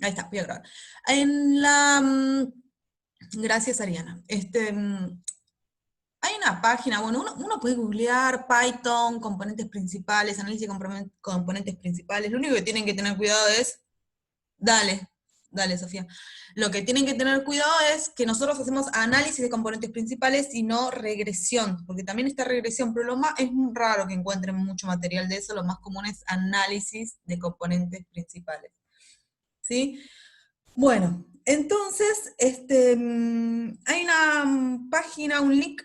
Ahí está, voy a grabar. En la... gracias, Ariana. Hay una página, bueno, uno puede googlear Python, componentes principales, análisis de componentes principales. Lo único que tienen que tener cuidado es, dale, dale, Sofía. Lo que tienen que tener cuidado es que nosotros hacemos análisis de componentes principales y no regresión, porque también está regresión, pero es muy raro que encuentren mucho material de eso, lo más común es análisis de componentes principales. ¿Sí? Bueno, entonces, hay una página, un link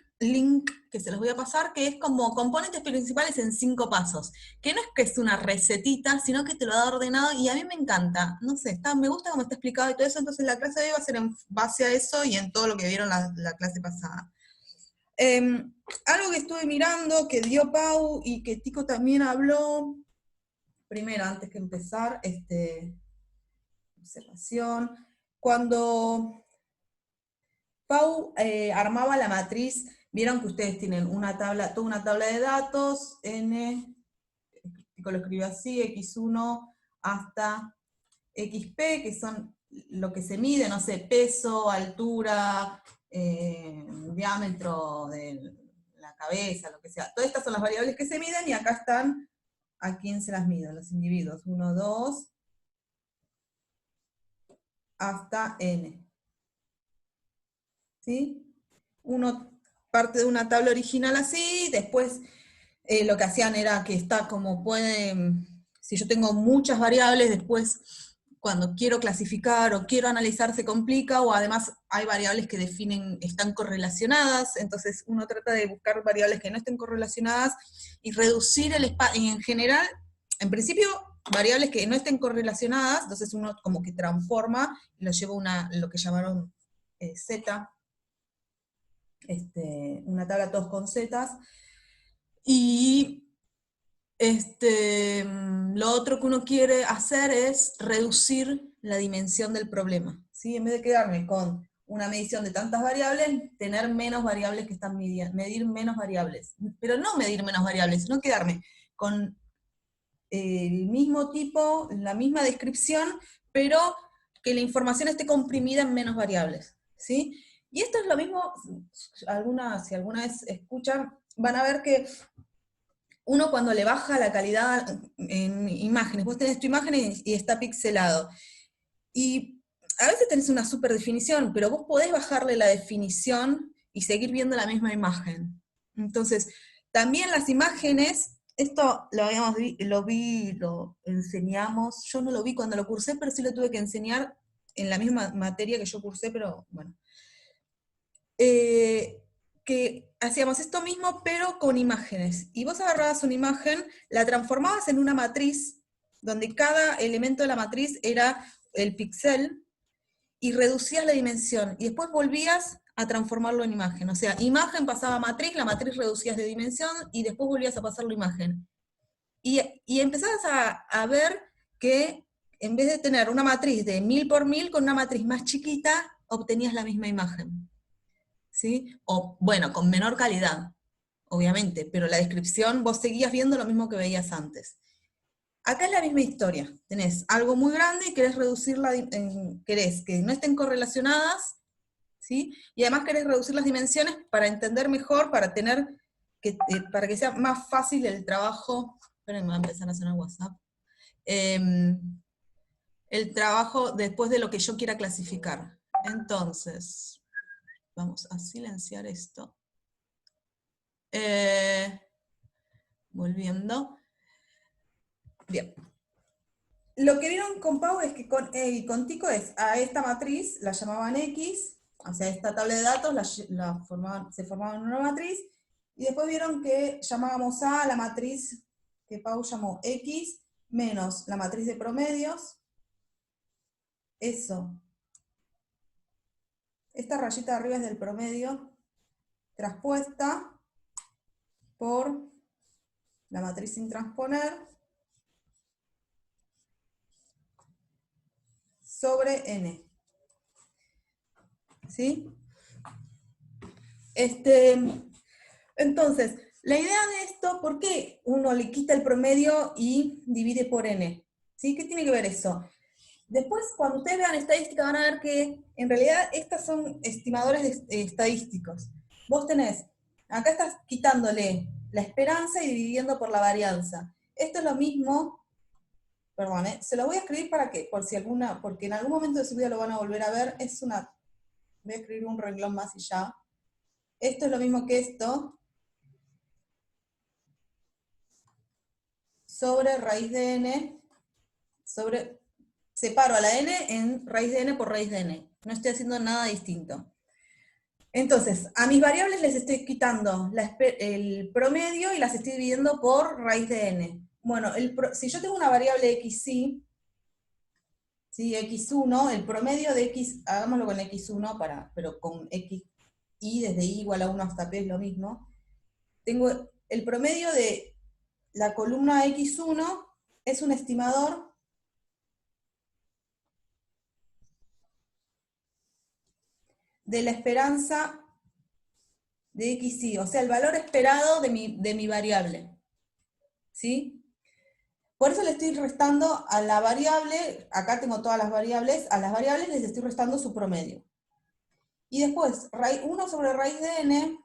que se los voy a pasar, que es como componentes principales en 5 pasos, que no es que es una recetita, sino que te lo da ordenado y a mí me encanta, no sé, me gusta cómo está explicado y todo eso, entonces la clase de hoy va a ser en base a eso y en todo lo que vieron la clase pasada. Algo que estuve mirando, que dio Pau y que Tico también habló, primero, antes que empezar, observación, cuando Pau armaba la matriz, vieron que ustedes tienen una tabla, toda una tabla de datos, n, lo escribió así, x1 hasta xp, que son lo que se mide, no sé, peso, altura, diámetro de la cabeza, lo que sea. Todas estas son las variables que se miden, y acá están a quién se las miden, los individuos, 1, 2, hasta n. ¿Sí? Uno parte de una tabla original así, después lo que hacían era que está como pueden, si yo tengo muchas variables, después cuando quiero clasificar o quiero analizar se complica, o además hay variables que definen, están correlacionadas, entonces uno trata de buscar variables que no estén correlacionadas y reducir el espacio, en general, en principio, variables que no estén correlacionadas, entonces uno como que transforma y lo lleva a lo que llamaron Z, una tabla todos con zetas, y lo otro que uno quiere hacer es reducir la dimensión del problema, ¿sí? En vez de quedarme con una medición de tantas variables, tener menos variables que están midiendo, medir menos variables, pero no medir menos variables, sino quedarme con el mismo tipo, la misma descripción, pero que la información esté comprimida en menos variables, ¿sí? Y esto es lo mismo, si alguna vez escuchan, van a ver que uno cuando le baja la calidad en imágenes, vos tenés tu imagen y está pixelado, y a veces tenés una super definición, pero vos podés bajarle la definición y seguir viendo la misma imagen. Entonces, también las imágenes, esto lo enseñamos, yo no lo vi cuando lo cursé, pero sí lo tuve que enseñar en la misma materia que yo cursé, pero bueno. Que hacíamos esto mismo, pero con imágenes. Y vos agarrabas una imagen, la transformabas en una matriz, donde cada elemento de la matriz era el píxel, y reducías la dimensión, y después volvías a transformarlo en imagen. O sea, imagen pasaba a matriz, la matriz reducías de dimensión, y después volvías a pasarlo a imagen. Y empezabas a ver que en vez de tener una matriz de 1000 por 1000, con una matriz más chiquita, obtenías la misma imagen. ¿Sí? O, bueno, con menor calidad, obviamente, pero la descripción vos seguías viendo lo mismo que veías antes. Acá es la misma historia. Tenés algo muy grande y querés reducirla, querés que no estén correlacionadas, ¿sí? Y además querés reducir las dimensiones para entender mejor, para para que sea más fácil el trabajo. Esperen, me va a empezar a sonar WhatsApp. El trabajo después de lo que yo quiera clasificar. Entonces, vamos a silenciar esto. Volviendo. Bien. Lo que vieron con Pau es que con Tico es a esta matriz la llamaban X, o sea, esta tabla de datos se formaba en una matriz, y después vieron que llamábamos a la matriz que Pau llamó X menos la matriz de promedios. Eso. Esta rayita de arriba es del promedio transpuesta por la matriz sin transponer sobre n. ¿Sí? Entonces, la idea de esto, ¿por qué uno le quita el promedio y divide por n? ¿Sí? ¿Qué tiene que ver eso? Después, cuando ustedes vean estadística, van a ver que en realidad estas son estimadores estadísticos. Vos tenés, acá estás quitándole la esperanza y dividiendo por la varianza. Esto es lo mismo, perdón, se lo voy a escribir para que, por si alguna, porque en algún momento de su vida lo van a volver a ver, voy a escribir un renglón más y ya. Esto es lo mismo que esto, sobre raíz de n, separo a la n en raíz de n por raíz de n. No estoy haciendo nada distinto. Entonces, a mis variables les estoy quitando el promedio y las estoy dividiendo por raíz de n. Bueno, si yo tengo una variable xy, ¿sí? X1, el promedio de x, hagámoslo con x1, pero con xy desde y igual a 1 hasta p es lo mismo. Tengo el promedio de la columna x1, es un estimador de la esperanza de xy, o sea, el valor esperado de mi variable. ¿Sí? Por eso le estoy restando a la variable, acá tengo todas las variables, a las variables les estoy restando su promedio. Y después, 1 sobre raíz de n,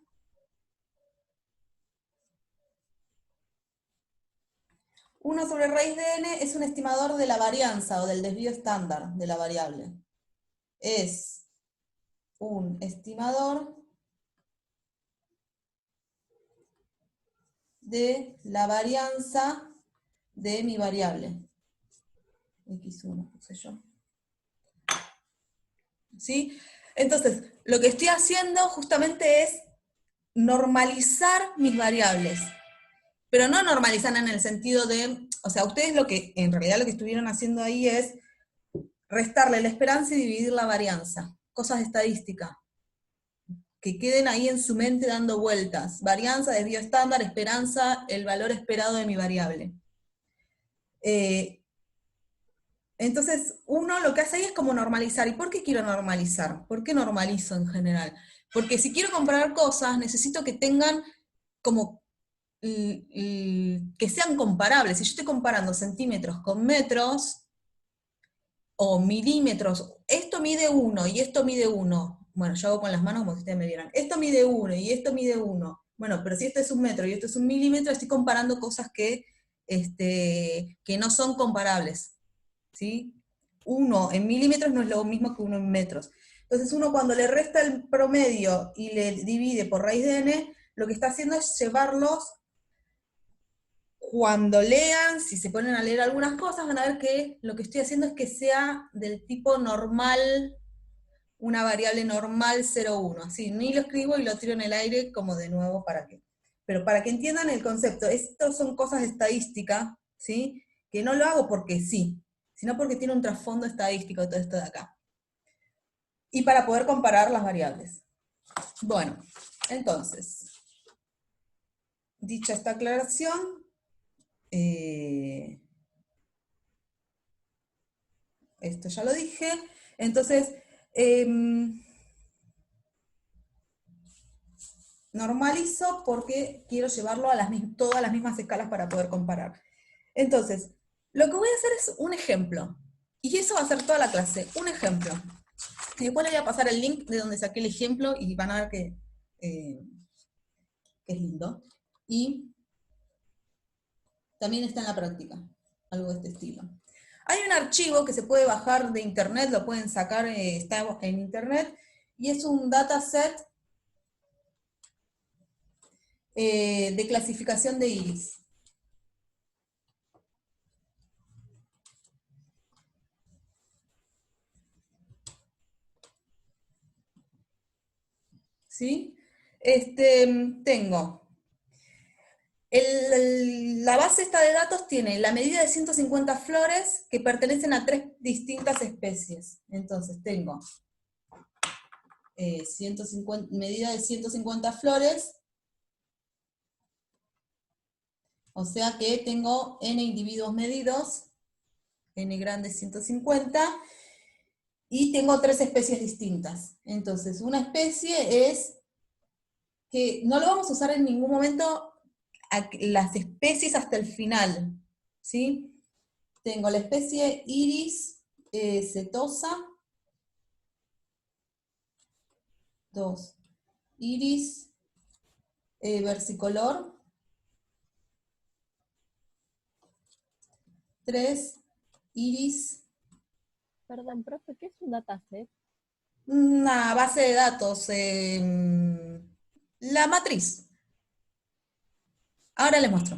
es un estimador de la varianza o del desvío estándar de la variable. Es un estimador de la varianza de mi variable. X1 puse yo. ¿Sí? Entonces, lo que estoy haciendo justamente es normalizar mis variables. Pero no normalizar en el sentido de, o sea, ustedes en realidad lo que estuvieron haciendo ahí es restarle la esperanza y dividir la varianza. Cosas de estadística. Que queden ahí en su mente dando vueltas. Varianza, desvío estándar, esperanza, el valor esperado de mi variable. Entonces, uno lo que hace ahí es como normalizar. ¿Y por qué quiero normalizar? ¿Por qué normalizo en general? Porque si quiero comparar cosas, necesito que tengan como que sean comparables. Si yo estoy comparando centímetros con metros, o milímetros, esto mide 1 y esto mide 1. Bueno, yo hago con las manos como si ustedes me vieran. Esto mide 1 y esto mide 1. Bueno, pero si esto es un metro y esto es un milímetro, estoy comparando cosas que no son comparables. ¿Sí? 1 en milímetros no es lo mismo que 1 en metros. Entonces uno cuando le resta el promedio y le divide por raíz de n, lo que está haciendo es llevarlos, cuando lean, si se ponen a leer algunas cosas, van a ver que lo que estoy haciendo es que sea del tipo normal, una variable normal 0,1. Así, ni lo escribo y lo tiro en el aire como de nuevo para qué. Pero para que entiendan el concepto, esto son cosas de estadística, ¿sí? Que no lo hago porque sí, sino porque tiene un trasfondo estadístico todo esto de acá. Y para poder comparar las variables. Bueno, entonces, dicha esta aclaración, esto ya lo dije, entonces, normalizo porque quiero llevarlo a todas las mismas escalas para poder comparar. Entonces, lo que voy a hacer es un ejemplo, y eso va a ser toda la clase, un ejemplo. Y después les voy a pasar el link de donde saqué el ejemplo y van a ver que es lindo. Y también está en la práctica, algo de este estilo. Hay un archivo que se puede bajar de internet, lo pueden sacar, está en internet, y es un dataset de clasificación de iris. ¿Sí? Tengo la base esta de datos tiene la medida de 150 flores que pertenecen a 3 distintas especies. Entonces tengo medida de 150 flores, o sea que tengo n individuos medidos, n grande 150, y tengo 3 especies distintas. Entonces, una especie es que no lo vamos a usar en ningún momento las especies hasta el final, ¿sí? Tengo la especie iris setosa, 2, iris versicolor, 3, iris. Perdón, profe, ¿qué es un dataset? Una base de datos, la matriz. Ahora les muestro.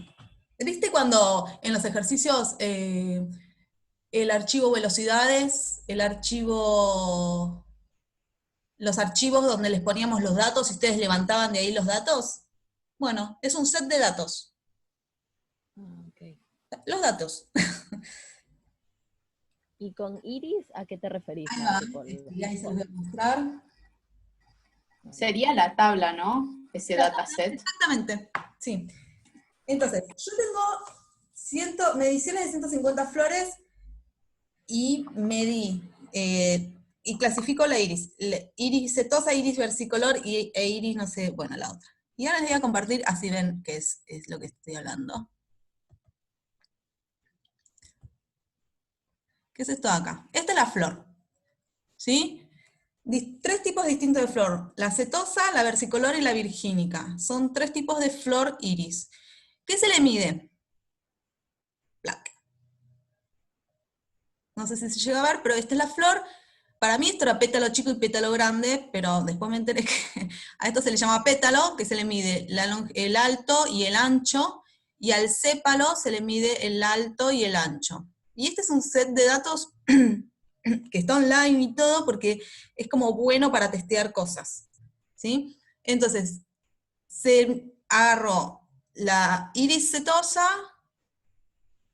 ¿Viste cuando en los ejercicios el archivo velocidades, los archivos donde les poníamos los datos y ustedes levantaban de ahí los datos? Bueno, es un set de datos. Ah, ok. Los datos. ¿Y con iris a qué te referís? Ahí ¿A va, tipo los y ahí se los voy a tipos? mostrar. Sería la tabla, ¿no? Ese dataset. Exactamente, sí. Entonces, yo tengo mediciones de 150 flores y y clasifico la iris. Iris setosa, iris versicolor e iris, no sé, bueno, la otra. Y ahora les voy a compartir, así ven qué es lo que estoy hablando. ¿Qué es esto de acá? Esta es la flor, ¿sí? Tres tipos distintos de flor, la setosa, la versicolor y la virgínica. Son tres tipos de flor iris. ¿Qué se le mide? Black. No sé si se llega a ver, pero esta es la flor. Para mí esto era pétalo chico y pétalo grande, pero después me enteré que a esto se le llama pétalo, que se le mide el alto y el ancho, y al sépalo se le mide el alto y el ancho. Y este es un set de datos que está online y todo, porque es como bueno para testear cosas, ¿sí? Entonces, se agarró la iris setosa,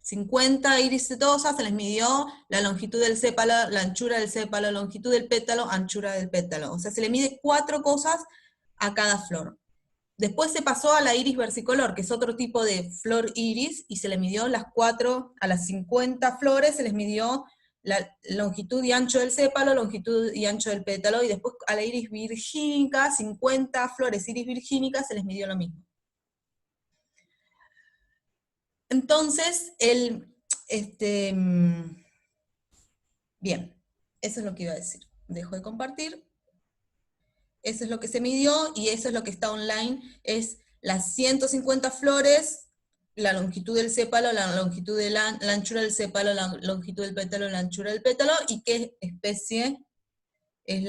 50 iris setosas, se les midió la longitud del sépalo, la anchura del sépalo, longitud del pétalo, anchura del pétalo. O sea, se le mide 4 cosas a cada flor. Después se pasó a la iris versicolor, que es otro tipo de flor iris, y se le midió a las 50 flores, se les midió la longitud y ancho del sépalo, longitud y ancho del pétalo, y después a la iris virgínica, 50 flores iris virgínicas, se les midió lo mismo. Entonces, bien, eso es lo que iba a decir. Dejo de compartir. Eso es lo que se midió y eso es lo que está online. Es las 150 flores, la longitud del sépalo, la longitud de la anchura del sépalo, la longitud del pétalo, la anchura del pétalo, y qué especie es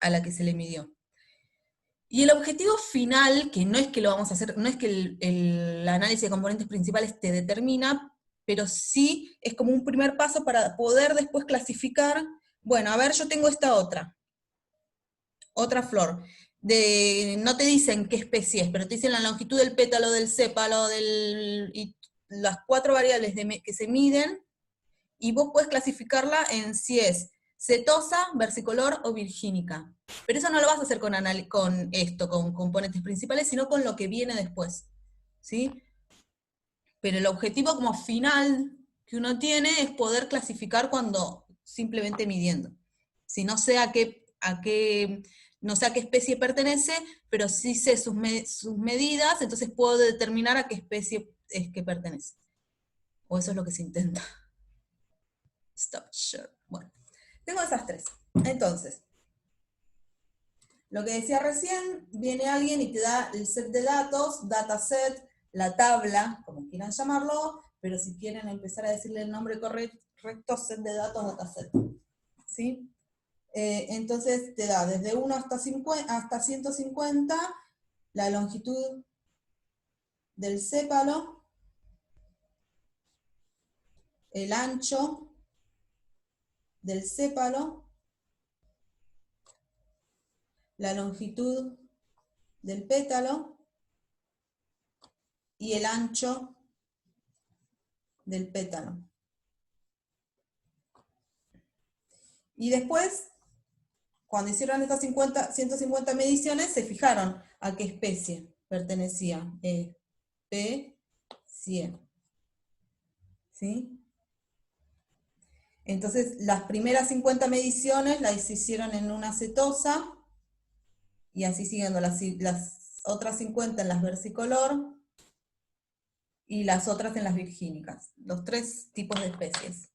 a la que se le midió. Y el objetivo final, que no es que lo vamos a hacer, no es que el análisis de componentes principales te determina, pero sí es como un primer paso para poder después clasificar, bueno, a ver, yo tengo esta otra flor. No te dicen qué especie es, pero te dicen la longitud del pétalo, del sépalo, y las 4 variables que se miden, y vos puedes clasificarla en si es setosa, versicolor o virgínica. Pero eso no lo vas a hacer con componentes principales, sino con lo que viene después, ¿sí? Pero el objetivo como final que uno tiene es poder clasificar cuando simplemente midiendo. Si no sé no sé a qué especie pertenece, pero sí sé sus medidas, entonces puedo determinar a qué especie es que pertenece. O eso es lo que se intenta. Stop share. Bueno, tengo esas tres. Entonces, lo que decía recién, viene alguien y te da el set de datos, dataset, la tabla, como quieran llamarlo, pero si quieren empezar a decirle el nombre correcto, set de datos, dataset. ¿Sí? Entonces te da desde 1 hasta 150 la longitud del sépalo, el ancho del sépalo, la longitud del pétalo y el ancho del pétalo. Y después, cuando hicieron estas 150 mediciones, se fijaron a qué especie pertenecía. Especie. ¿Sí? Entonces, las primeras 50 mediciones las hicieron en una setosa, y así siguiendo las otras 50 en las versicolor, y las otras en las virgínicas. Los 3 tipos de especies.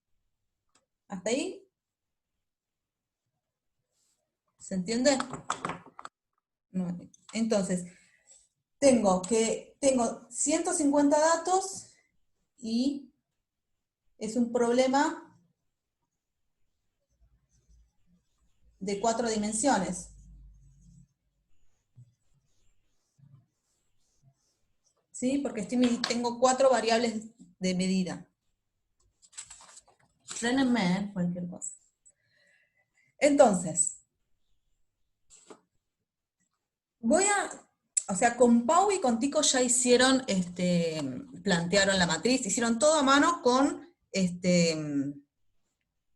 ¿Hasta ahí? ¿Se entiende? No. Entonces, tengo 150 datos y es un problema de 4 dimensiones. ¿Sí? Porque tengo 4 variables de medida. Frénenme, cualquier cosa. Entonces, o sea, con Pau y con Tico ya hicieron, plantearon la matriz, hicieron todo a mano con,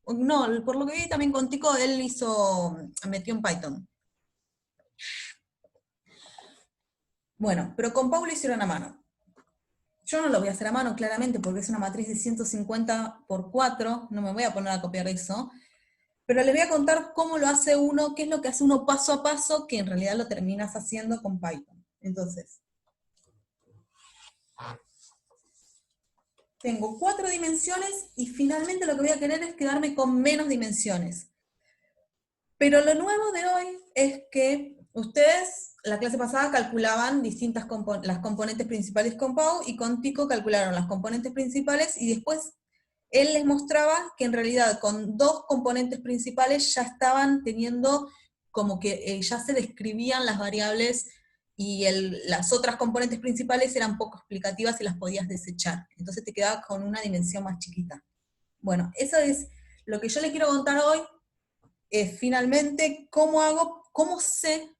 no, por lo que vi también con Tico, él metió en Python. Bueno, pero con Pau lo hicieron a mano. Yo no lo voy a hacer a mano, claramente, porque es una matriz de 150 por 4, no me voy a poner a copiar eso, pero les voy a contar cómo lo hace uno, qué es lo que hace uno paso a paso, que en realidad lo terminas haciendo con Python. Entonces, tengo 4 dimensiones y finalmente lo que voy a querer es quedarme con menos dimensiones. Pero lo nuevo de hoy es que ustedes, la clase pasada, calculaban las componentes principales con Pau, y con Tico calcularon las componentes principales, y después él les mostraba que en realidad con 2 componentes principales ya estaban teniendo como que ya se describían las variables, y las otras componentes principales eran poco explicativas y las podías desechar. Entonces te quedabas con una dimensión más chiquita. Bueno, eso es lo que yo les quiero contar hoy. Finalmente, cómo sé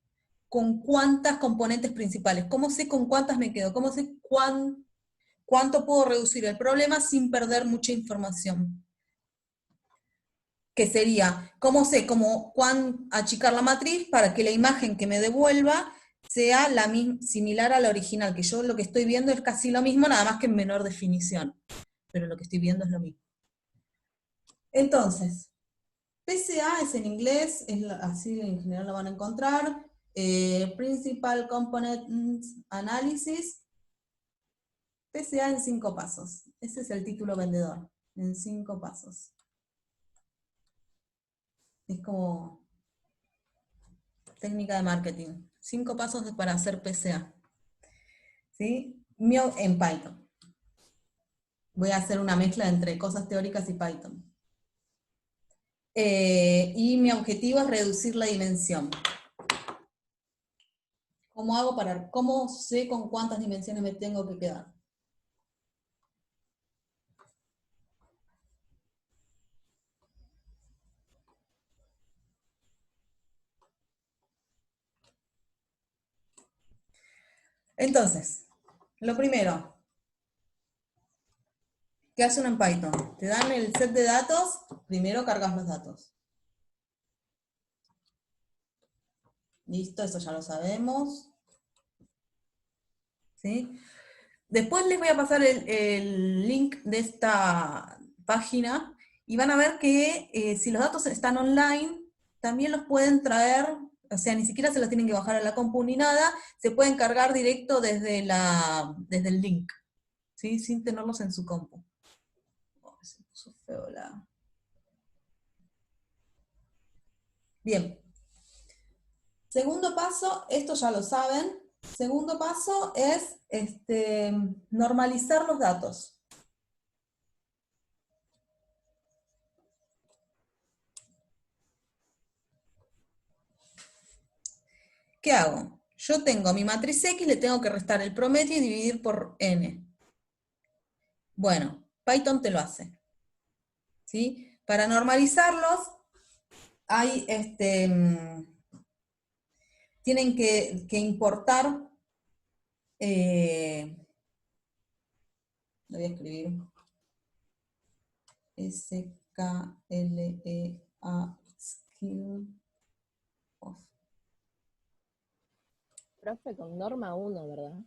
con cuántas componentes principales, cómo sé con cuántas me quedo, cómo sé cuánto puedo reducir el problema sin perder mucha información. Que sería, cómo sé cuán achicar la matriz para que la imagen que me devuelva sea similar a la original, que yo lo que estoy viendo es casi lo mismo, nada más que en menor definición, pero lo que estoy viendo es lo mismo. Entonces, PCA es en inglés, así en general lo van a encontrar. Principal Component Analysis. PCA en 5 pasos. Ese es el título vendedor, en 5 pasos. Es como técnica de marketing. 5 pasos para hacer PCA. ¿Sí? En Python. Voy a hacer una mezcla entre cosas teóricas y Python. Y mi objetivo es reducir la dimensión. ¿Cómo sé con cuántas dimensiones me tengo que quedar? Entonces, lo primero, ¿qué hace uno en Python? Te dan el set de datos, primero cargas los datos. Listo, eso ya lo sabemos. ¿Sí? Después les voy a pasar el link de esta página, y van a ver que si los datos están online, también los pueden traer, o sea, ni siquiera se los tienen que bajar a la compu ni nada, se pueden cargar directo desde el link, ¿sí? Sin tenerlos en su compu. Oh, se puso feo Bien. Segundo paso, esto ya lo saben. Segundo paso es normalizar los datos. ¿Qué hago? Yo tengo mi matriz X, le tengo que restar el promedio y dividir por n. Bueno, Python te lo hace. ¿Sí? Para normalizarlos, tienen que importar, lo voy a escribir, SKLEA skill of. Profe, con norma 1, ¿verdad?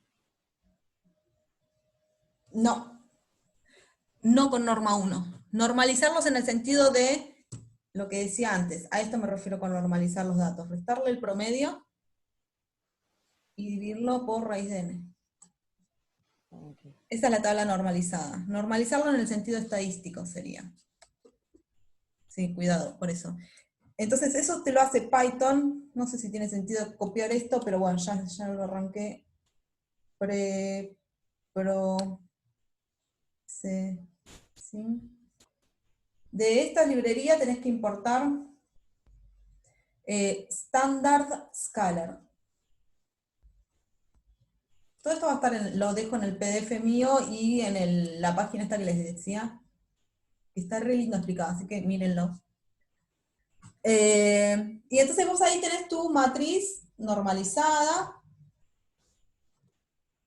No con norma 1. Normalizarlos en el sentido de lo que decía antes. A esto me refiero con normalizar los datos. Restarle el promedio y dividirlo por raíz de n. Okay. Esa es la tabla normalizada. Normalizarlo en el sentido estadístico sería. Sí, cuidado, por eso. Entonces eso te lo hace Python. No sé si tiene sentido copiar esto, pero bueno, ya lo arranqué. ¿Sí? De esta librería tenés que importar Standard Scalar. Todo esto va a estar, lo dejo en el PDF mío y en la página esta que les decía. Está re lindo explicado, así que mírenlo. Y entonces vos ahí tenés tu matriz normalizada,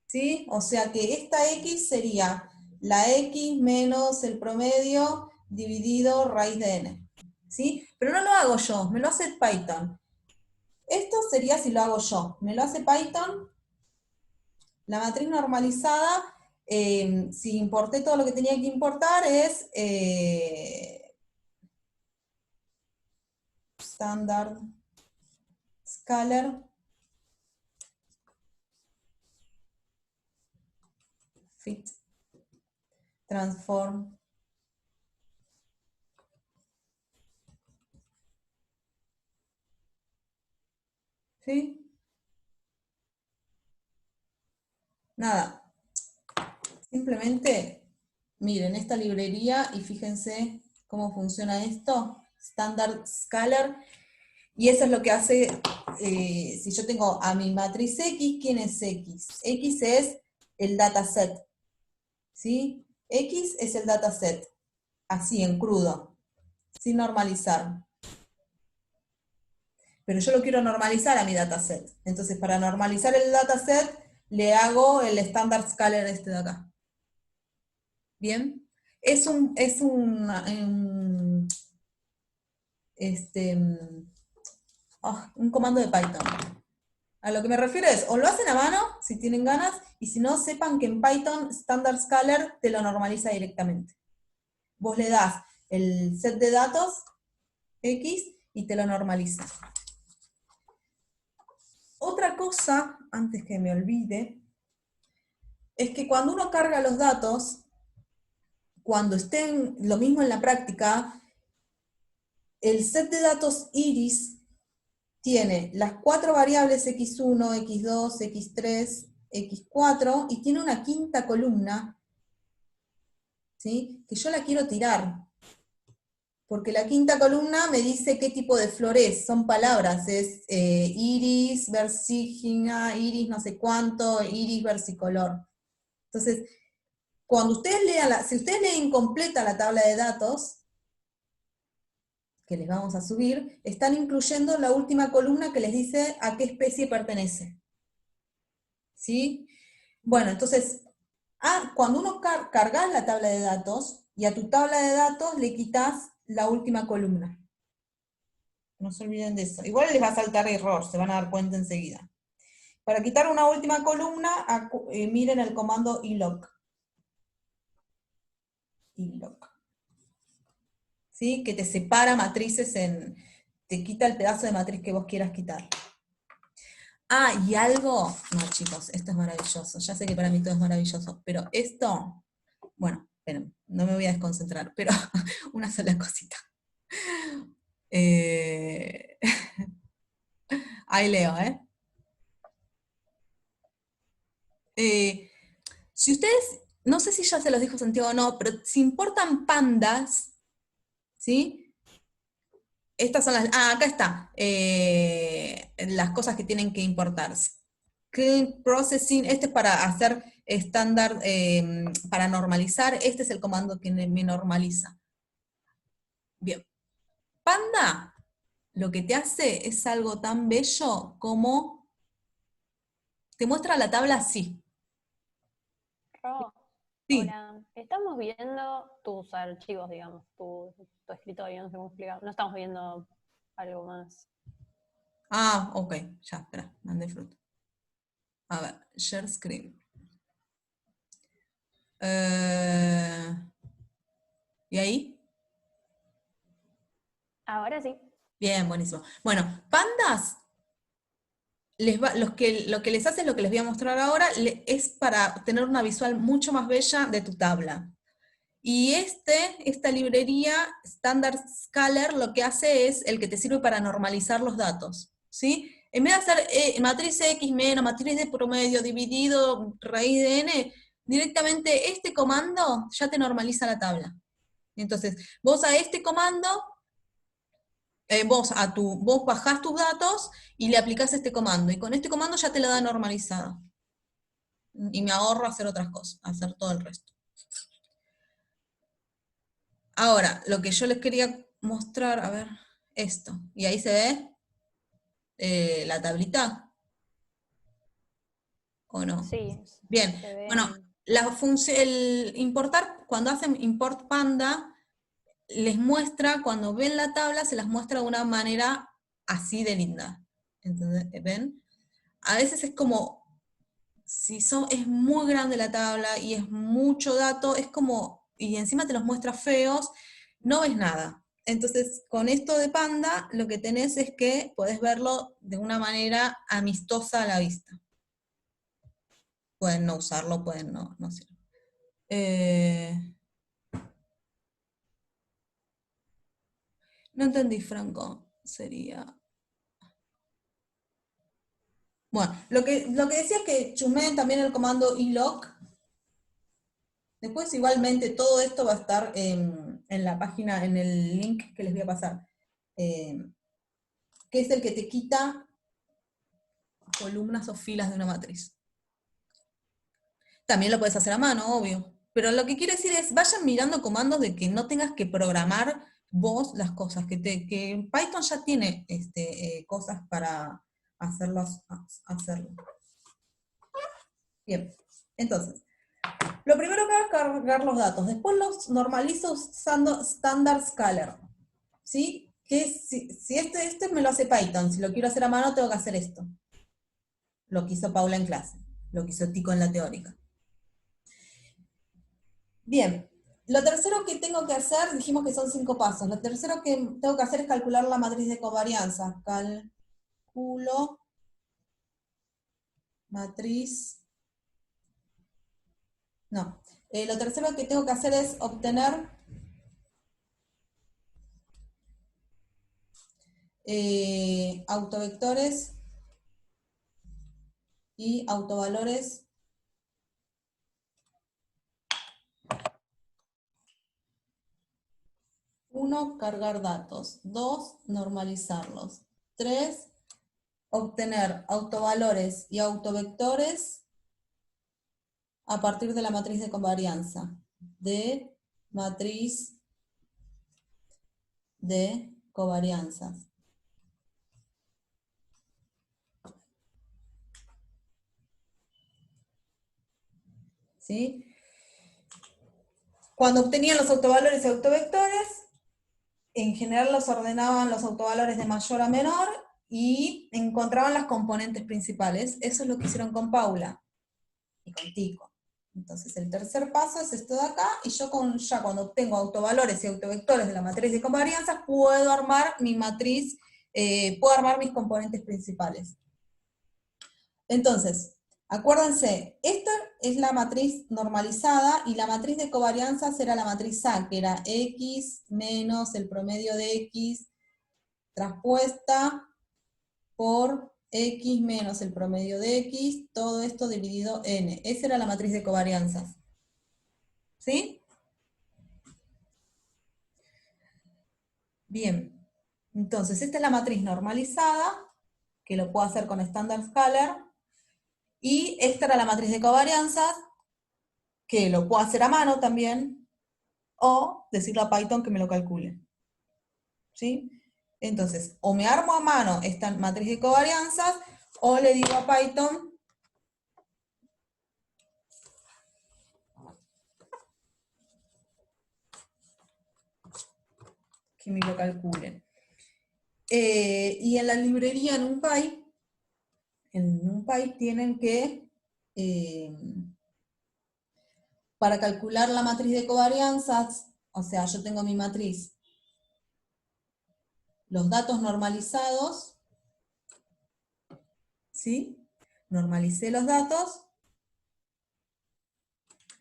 ¿sí? O sea que esta X sería la X menos el promedio dividido raíz de n, ¿sí? Pero no lo hago yo, me lo hace Python. Esto sería si lo hago yo, me lo hace Python. La matriz normalizada, si importé todo lo que tenía que importar, es standard scalar fit transform ¿sí? Nada, simplemente miren esta librería y fíjense cómo funciona esto, Standard Scalar, y eso es lo que hace, si yo tengo a mi matriz X, ¿quién es X? X es el dataset, ¿sí? X es el dataset, así en crudo, sin normalizar. Pero yo lo quiero normalizar a mi dataset. Entonces, para normalizar el dataset, le hago el Standard Scalar este de acá. ¿Bien? Es un comando de Python. A lo que me refiero es, o lo hacen a mano, si tienen ganas, y si no, sepan que en Python Standard Scalar te lo normaliza directamente. Vos le das el set de datos, X, y te lo normaliza. Otra cosa, antes que me olvide, es que cuando uno carga los datos, cuando estén lo mismo en la práctica, el set de datos iris tiene las 4 variables x1, x2, x3, x4, y tiene una quinta columna, ¿sí? Que yo la quiero tirar. Porque la quinta columna me dice qué tipo de flor es, son palabras, es iris, versigina, iris no sé cuánto, iris versicolor. Entonces, cuando ustedes lean, si ustedes leen completa la tabla de datos, que les vamos a subir, están incluyendo la última columna que les dice a qué especie pertenece. ¿Sí? Bueno, entonces, cuando uno cargas la tabla de datos, y a tu tabla de datos le quitas la última columna. No se olviden de eso. Igual les va a saltar error, se van a dar cuenta enseguida. Para quitar una última columna, miren el comando iloc. ¿Sí? Que te separa matrices te quita el pedazo de matriz que vos quieras quitar. Y algo, no chicos, esto es maravilloso, ya sé que para mí todo es maravilloso, pero esto, bueno, esperen, no me voy a desconcentrar, pero una sola cosita. Ahí leo, si ustedes, no sé si ya se los dijo Santiago o no, pero si importan pandas, ¿sí? Estas son acá está, las cosas que tienen que importar. Clean Processing, este es para hacer estándar, para normalizar, este es el comando que me normaliza. Bien. Panda, lo que te hace es algo tan bello como te muestra la tabla así. Ro, Sí. hola, estamos viendo tus archivos, digamos, tu escritorio, no sé cómo explicar. No estamos viendo algo más. Ok, ya, espera, mandé fruto. A ver, share screen. ¿Y ahí? Ahora sí. Bien, buenísimo. Bueno, pandas, lo que les hace es lo que les voy a mostrar ahora, es para tener una visual mucho más bella de tu tabla. Y esta librería Standard Scalar lo que hace es el que te sirve para normalizar los datos, ¿sí? En vez de hacer matriz X menos, matriz de promedio, dividido, raíz de n, directamente este comando ya te normaliza la tabla. Entonces, vos a este comando, vos bajás tus datos y le aplicás este comando, y con este comando ya te la da normalizada. Y me ahorro hacer otras cosas, hacer todo el resto. Ahora, lo que yo les quería mostrar, a ver, esto. Y ahí se ve la tablita. ¿O no? Sí, Bien, se ve. bueno, el importar, cuando hacen import panda, les muestra, cuando ven la tabla, se las muestra de una manera así de linda. ¿Entendés? ¿Ven? A veces es como, es muy grande la tabla y es mucho dato, es como, y encima te los muestra feos, no ves nada. Entonces, con esto de Panda, lo que tenés es que podés verlo de una manera amistosa a la vista. Pueden no usarlo, pueden no sirve. No entendí, Franco. Sería... Bueno, lo que decía es que chumeen también el comando iloc. Después igualmente todo esto va a estar en la página, en el link que les voy a pasar. Que es el que te quita columnas o filas de una matriz. También lo puedes hacer a mano, obvio. Pero lo que quiero decir es, vayan mirando comandos de que no tengas que programar vos las cosas, que Python ya tiene cosas para hacerlo. Bien, entonces, lo primero que hago es cargar los datos, después los normalizo usando Standard Scalar, ¿sí? Que si este me lo hace Python, si lo quiero hacer a mano tengo que hacer esto. Lo que hizo Paula en clase, lo que hizo Tico en la teórica. Bien, lo tercero que tengo que hacer, dijimos que son 5 pasos, lo tercero que tengo que hacer es calcular la matriz de covarianza. Calculo matriz... No, lo tercero que tengo que hacer es obtener autovectores y autovalores Uno, cargar datos. 2, normalizarlos. 3, obtener autovalores y autovectores a partir de la matriz de covarianza. De matriz de covarianzas. ¿Sí? Cuando obtenían los autovalores y autovectores, en general los ordenaban los autovalores de mayor a menor y encontraban las componentes principales. Eso es lo que hicieron con Paula y con Tico. Entonces el tercer paso es esto de acá, y yo ya cuando obtengo autovalores y autovectores de la matriz de covarianzas, puedo armar mi matriz, puedo armar mis componentes principales. Entonces, acuérdense, esta es la matriz normalizada, y la matriz de covarianzas era la matriz A, que era X menos el promedio de X traspuesta por X menos el promedio de X, todo esto dividido N. Esa era la matriz de covarianzas. ¿Sí? Bien. Entonces, esta es la matriz normalizada, que lo puedo hacer con Standard Scalar, y esta era la matriz de covarianzas, que lo puedo hacer a mano también, o decirle a Python que me lo calcule. ¿Sí? Entonces, o me armo a mano esta matriz de covarianzas, o le digo a Python que me lo calcule. Y en la librería NumPy tienen que, para calcular la matriz de covarianzas, o sea, yo tengo mi matriz, los datos normalizados, ¿sí? Normalicé los datos,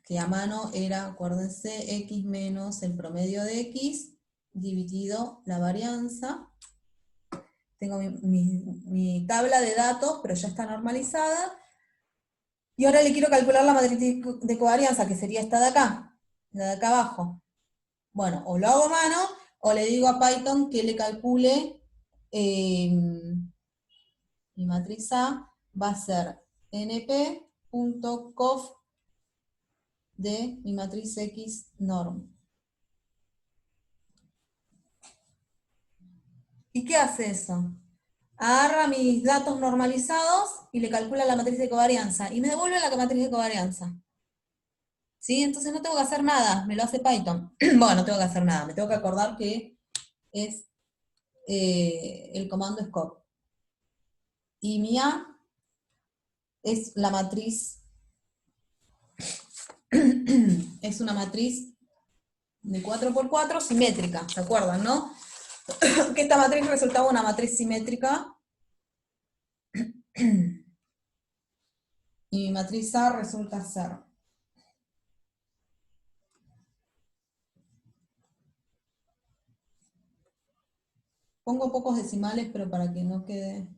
que a mano era, acuérdense, x menos el promedio de x dividido la varianza. Tengo mi tabla de datos, pero ya está normalizada. Y ahora le quiero calcular la matriz de covarianza, que sería esta de acá, la de acá abajo. Bueno, o lo hago a mano, o le digo a Python que le calcule mi matriz A, va a ser np.conf de mi matriz X norm. ¿Y qué hace eso? Agarra mis datos normalizados y le calcula la matriz de covarianza, y me devuelve la matriz de covarianza. ¿Sí? Entonces no tengo que hacer nada, me lo hace Python. Bueno, no tengo que hacer nada, me tengo que acordar que es el comando scope. Y mi A es la matriz, es una matriz de 4×4 simétrica, ¿se acuerdan, no? Que esta matriz resultaba una matriz simétrica, y mi matriz A resulta ser pongo pocos decimales, pero para que no quede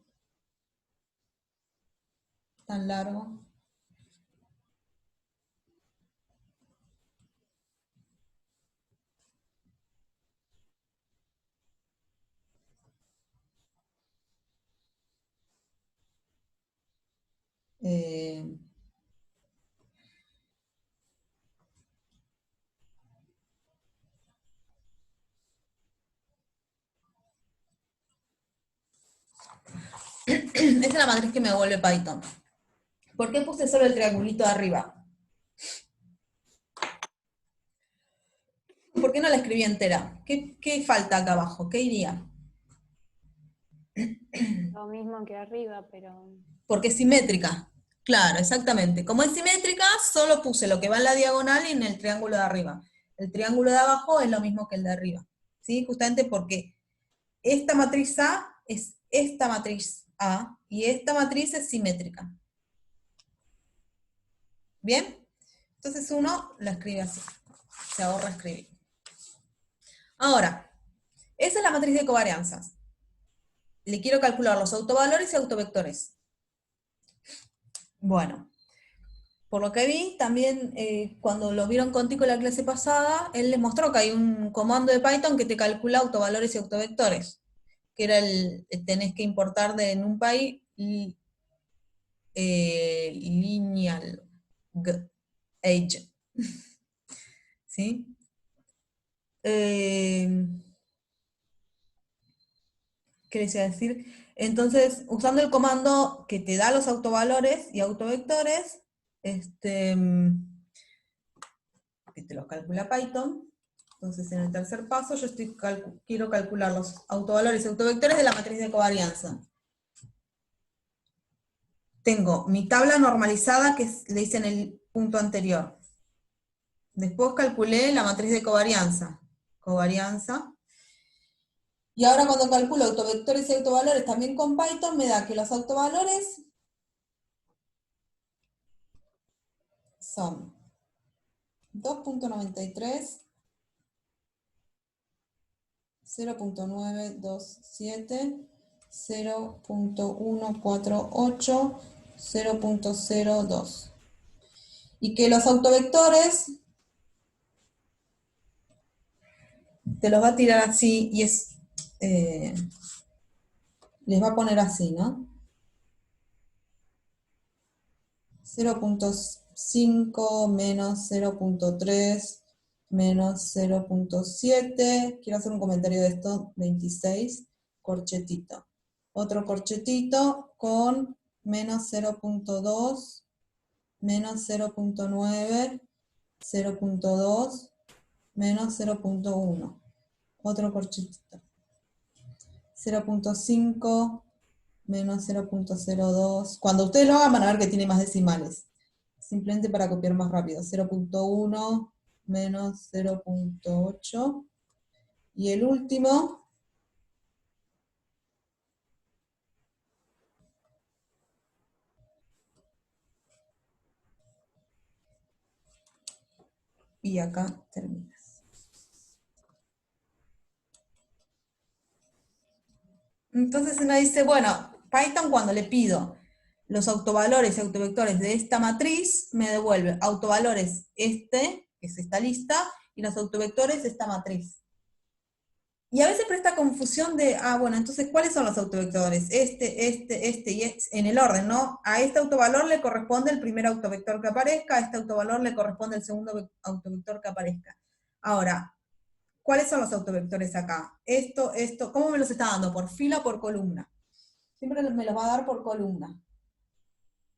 tan largo. Eh, esa es la matriz que me devuelve Python. ¿Por qué puse solo el triangulito de arriba? ¿Por qué no la escribí entera? ¿Qué falta acá abajo? ¿Qué iría? Lo mismo que arriba, pero Porque es simétrica. Claro, exactamente. Como es simétrica, solo puse lo que va en la diagonal y en el triángulo de arriba. El triángulo de abajo es lo mismo que el de arriba. ¿Sí? Justamente porque esta matriz A es esta matriz A y esta matriz es simétrica. ¿Bien? Entonces uno la escribe así. Se ahorra escribir. Ahora, esa es la matriz de covarianzas. Le quiero calcular los autovalores y autovectores. Bueno, por lo que vi, también cuando lo vieron contigo en la clase pasada, él les mostró que hay un comando de Python que te calcula autovalores y autovectores, que era tenés que importar de NumPy lineal age. ¿Sí? ¿Qué les iba a decir? Entonces, usando el comando que te da los autovalores y autovectores, que te los calcula Python. Entonces, en el tercer paso, yo quiero calcular los autovalores y autovectores de la matriz de covarianza. Tengo mi tabla normalizada que le hice en el punto anterior. Después calculé la matriz de covarianza. Covarianza. Y ahora cuando calculo autovectores y autovalores también con Python, me da que los autovalores son 2.93, 0.927, 0.148, 0.02. Y que los autovectores te los va a tirar así y les va a poner así, ¿no? 0.5 menos 0.3 menos 0.7. Quiero hacer un comentario de esto, 26, corchetito. Otro corchetito con menos 0.2, menos 0.9, 0.2, menos 0.1. Otro corchetito. 0.5, menos 0.02. Cuando ustedes lo hagan van a ver que tiene más decimales. Simplemente para copiar más rápido. 0.1 menos 0.8. Y el último, y acá terminas. Entonces uno dice, bueno, Python cuando le pido los autovalores y autovectores de esta matriz, me devuelve autovalores que es esta lista, y los autovectores de esta matriz. Y a veces presta confusión de, bueno, entonces, ¿cuáles son los autovectores? Y en el orden, ¿no? A este autovalor le corresponde el primer autovector que aparezca, a este autovvalor le corresponde el segundo autovector que aparezca. Ahora, ¿cuáles son los autovectores acá? Esto, ¿cómo me los está dando? ¿Por fila o por columna? Siempre me los va a dar por columna.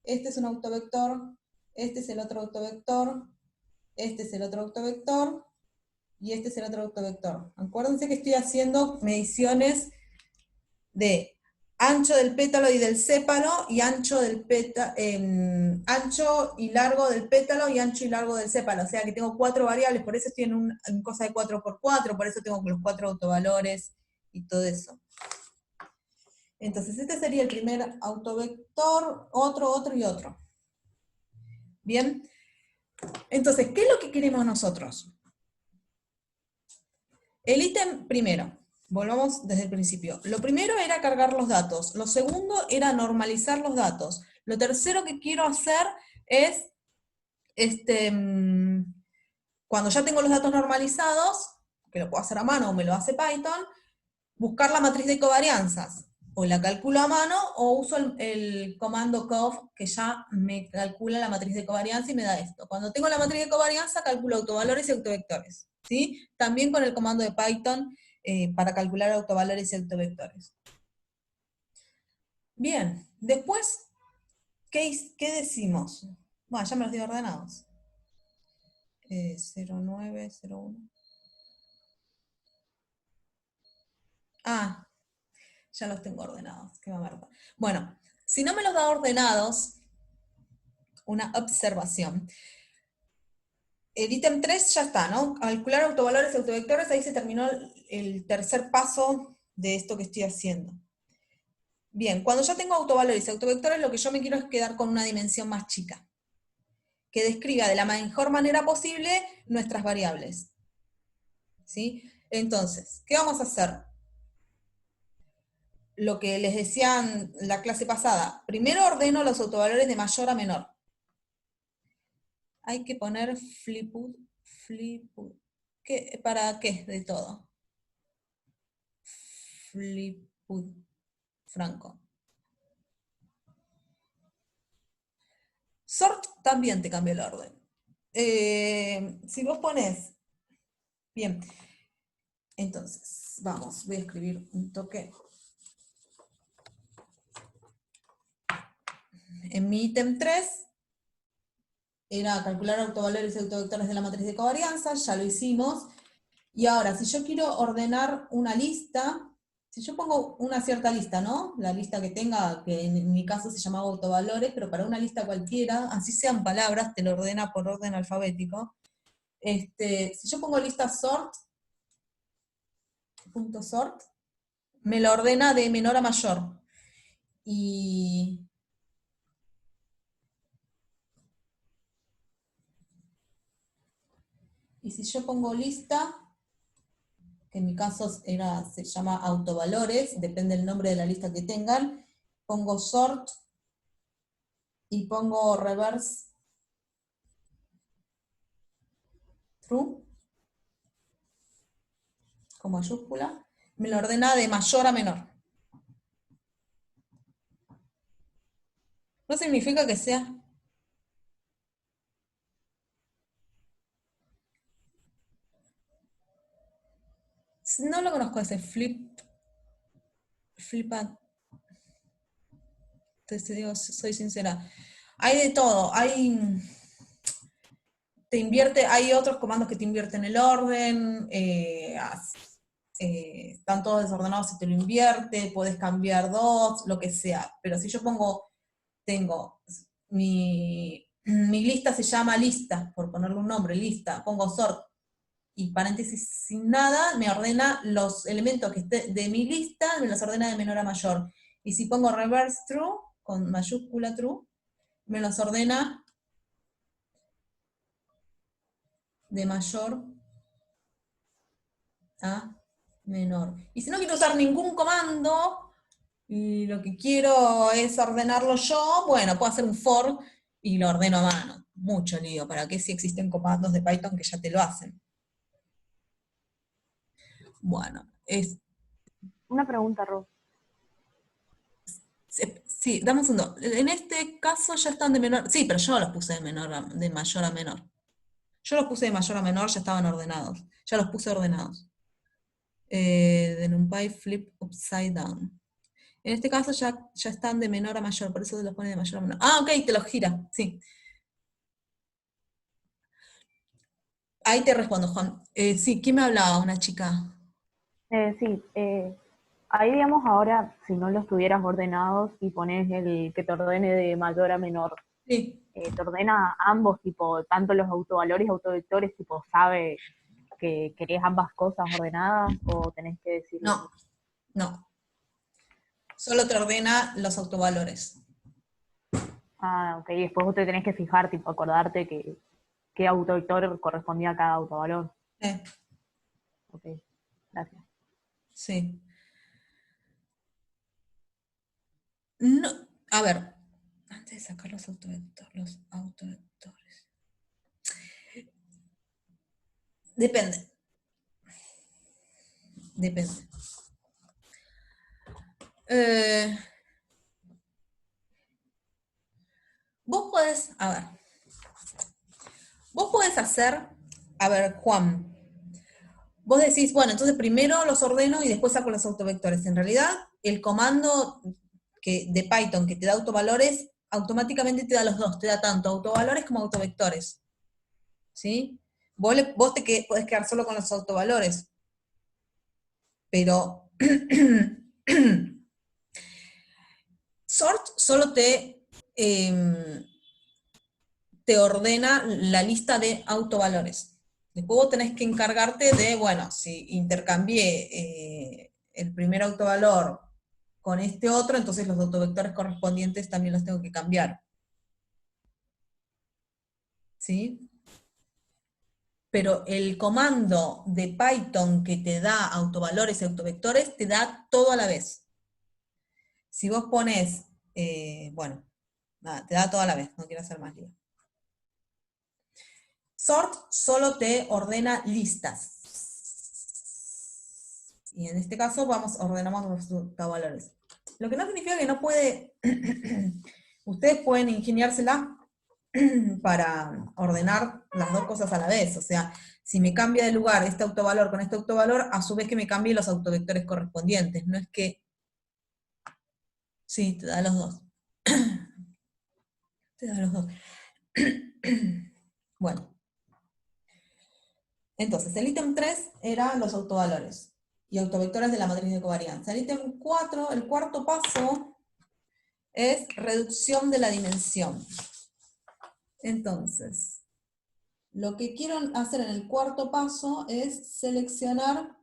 Este es un autovector, este es el otro autovector, este es el otro autovector, y este es el otro autovector. Acuérdense que estoy haciendo mediciones de ancho del pétalo y del sépalo, y ancho y largo del pétalo y ancho y largo del sépalo. O sea que tengo 4 variables, por eso estoy en cosa de 4×4, por eso tengo los 4 autovalores y todo eso. Entonces este sería el primer autovector, otro y otro. Bien. Entonces, ¿qué es lo que queremos nosotros? El ítem primero, volvamos desde el principio. Lo primero era cargar los datos, lo segundo era normalizar los datos. Lo tercero que quiero hacer es, cuando ya tengo los datos normalizados, que lo puedo hacer a mano o me lo hace Python, buscar la matriz de covarianzas. O la calculo a mano o uso el comando cov, que ya me calcula la matriz de covarianza y me da esto. Cuando tengo la matriz de covarianza, calculo autovalores y autovectores. ¿Sí? También con el comando de Python para calcular autovalores y autovectores. Bien, después, ¿qué decimos? Bueno, ya me los dio ordenados. 09, 01. Ya los tengo ordenados, qué mamerta. Bueno, si no me los da ordenados, una observación. El ítem 3 ya está, ¿no? Calcular autovalores y autovectores, ahí se terminó el tercer paso de esto que estoy haciendo. Bien, cuando ya tengo autovalores y autovectores, lo que yo me quiero es quedar con una dimensión más chica, que describa de la mejor manera posible nuestras variables. ¿Sí? Entonces, ¿qué vamos a hacer? Lo que les decía en la clase pasada, primero ordeno los autovalores de mayor a menor. Hay que poner flipud. ¿Para qué de todo? Flipud, Franco. Sort también te cambia el orden. Si vos pones, bien, entonces, vamos, voy a escribir un toque. En mi ítem 3, era calcular autovalores y autovectores de la matriz de covarianza, ya lo hicimos. Y ahora, si yo quiero ordenar una lista, si yo pongo una cierta lista, ¿no? La lista que tenga, que en mi caso se llamaba autovalores, pero para una lista cualquiera, así sean palabras, te lo ordena por orden alfabético. Si yo pongo lista sort, punto sort, me lo ordena de menor a mayor. Y si yo pongo lista, que en mi caso se llama autovalores, depende del nombre de la lista que tengan, pongo sort y pongo reverse true, con mayúscula, me lo ordena de mayor a menor. No significa que sea... No lo conozco ese flipa. Te digo, soy sincera. Hay de todo, hay otros comandos que te invierten el orden, están todos desordenados si te lo invierte, podés cambiar 2, lo que sea. Pero si yo tengo mi lista se llama lista, por ponerle un nombre, lista, pongo sort y paréntesis sin nada, me ordena los elementos que esté de mi lista, me los ordena de menor a mayor. Y si pongo reverse true, con mayúscula true, me los ordena de mayor a menor. Y si no quiero usar ningún comando, y lo que quiero es ordenarlo yo, bueno, puedo hacer un for y lo ordeno a mano. Mucho lío, ¿para qué si existen comandos de Python que ya te lo hacen? Bueno, Una pregunta, Ro. sí, dame un segundo. En este caso ya están de menor, sí, pero yo los puse de de mayor a menor. Yo los puse de mayor a menor, ya estaban ordenados. Ya los puse ordenados. De NumPy flip upside down. En este caso ya están de menor a mayor, por eso te los pone de mayor a menor. Ah, ok, te los gira, sí. Ahí te respondo, Juan. Sí, ¿quién me hablaba? Una chica. Sí, ahí digamos ahora, si no los tuvieras ordenados y pones el que te ordene de mayor a menor, Sí. ¿te ordena ambos, tipo, tanto los autovalores y autovectores, tipo, sabe que querés ambas cosas ordenadas o tenés que decirle? No, no. Solo te ordena los autovalores. Ah, ok, y después vos te tenés que fijar, tipo, acordarte que qué autovector correspondía a cada autovalor. Ok, gracias. Sí. No, a ver, antes de sacar los autovectores. Depende. Depende. Vos podés, a ver, vos podés hacer, a ver, Juan, vos decís, bueno, entonces primero los ordeno y después saco los autovectores. En realidad, el comando de Python que te da autovalores, automáticamente te da los dos, te da tanto autovalores como autovectores. ¿Sí? Vos podés quedar solo con los autovalores, pero sort solo te ordena la lista de autovalores. Después vos tenés que encargarte de, bueno, si intercambié el primer autovalor con este otro, entonces los autovectores correspondientes también los tengo que cambiar. ¿Sí? Pero el comando de Python que te da autovalores y autovectores, te da todo a la vez. Si vos pones, bueno, nada, te da todo a la vez, no quiero hacer más lío. Sort solo te ordena listas. Y en este caso ordenamos los autovalores. Lo que no significa que no puede, ustedes pueden ingeniársela para ordenar las dos cosas a la vez. O sea, si me cambia de lugar este autovalor con este autovalor, a su vez que me cambie los autovectores correspondientes. No es que... Sí, te da los dos. Te da los dos. Bueno. Entonces, el ítem 3 era los autovalores y autovectores de la matriz de covarianza. El ítem 4, el cuarto paso, es reducción de la dimensión. Entonces, lo que quiero hacer en el cuarto paso es seleccionar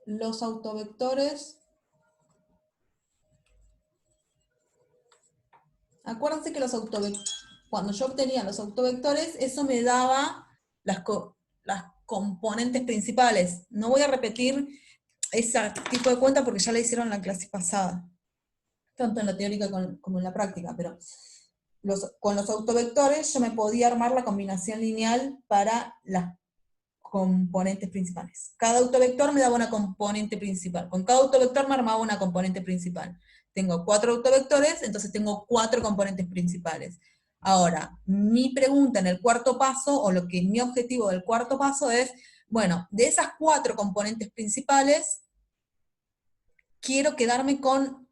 los autovectores. Acuérdense que cuando yo obtenía los autovectores, eso me daba las componentes principales. No voy a repetir ese tipo de cuenta porque ya la hicieron en la clase pasada, tanto en la teórica como en la práctica, pero con los autovectores yo me podía armar la combinación lineal para las componentes principales. Cada autovector me daba una componente principal. Con cada autovector me armaba una componente principal. Tengo 4 autovectores, entonces tengo 4 componentes principales. Ahora, mi pregunta en el cuarto paso, o lo que es mi objetivo del cuarto paso es, bueno, de esas 4 componentes principales, quiero quedarme con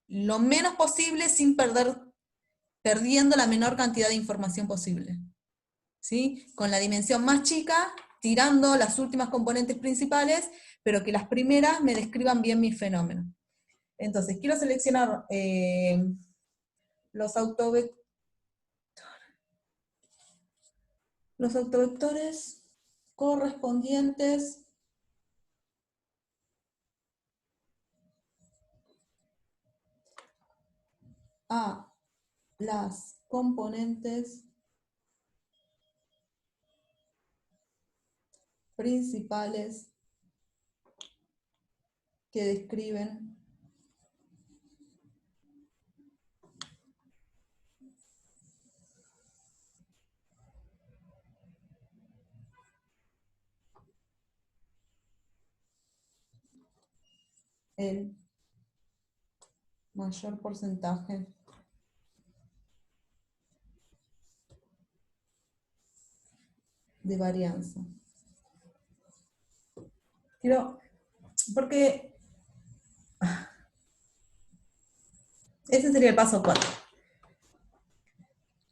lo menos posible sin perdiendo la menor cantidad de información posible. ¿Sí? Con la dimensión más chica, tirando las últimas componentes principales, pero que las primeras me describan bien mi fenómeno. Entonces, quiero seleccionar los autovectores correspondientes a las componentes principales que describen el mayor porcentaje de varianza. Porque ese sería el paso 4.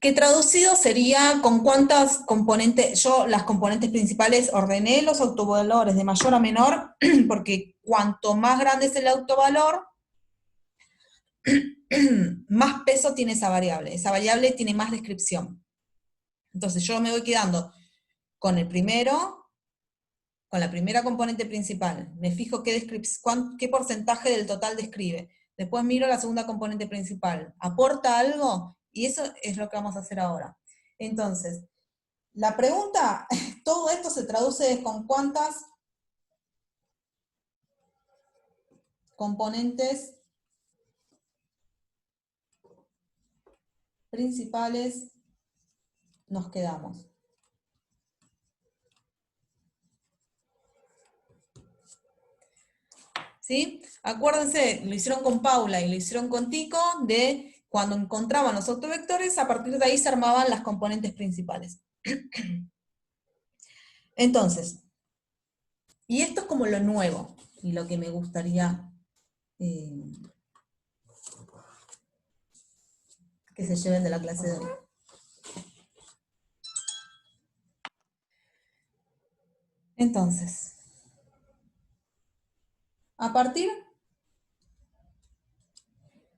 Que traducido sería con cuántas componentes, yo las componentes principales ordené los autovalores de mayor a menor, porque cuanto más grande es el autovalor, más peso tiene esa variable tiene más descripción. Entonces yo me voy quedando con el primero, con la primera componente principal, me fijo qué porcentaje del total describe, después miro la segunda componente principal, ¿aporta algo? Y eso es lo que vamos a hacer ahora. Entonces, la pregunta, todo esto se traduce con cuántas componentes principales nos quedamos. ¿Sí? Acuérdense, lo hicieron con Paula y lo hicieron con Tico, de cuando encontraban los autovectores, a partir de ahí se armaban las componentes principales. Entonces, y esto es como lo nuevo, y lo que me gustaría que se lleven de la clase de hoy. Entonces, a partir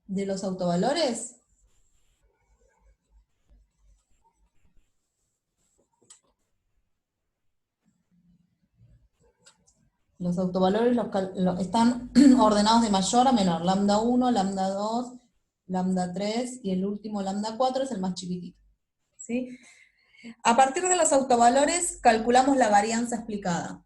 de los autovalores, los autovalores están ordenados de mayor a menor, lambda 1, lambda 2, lambda 3, y el último lambda 4 es el más chiquitito. ¿Sí? A partir de los autovalores calculamos la varianza explicada.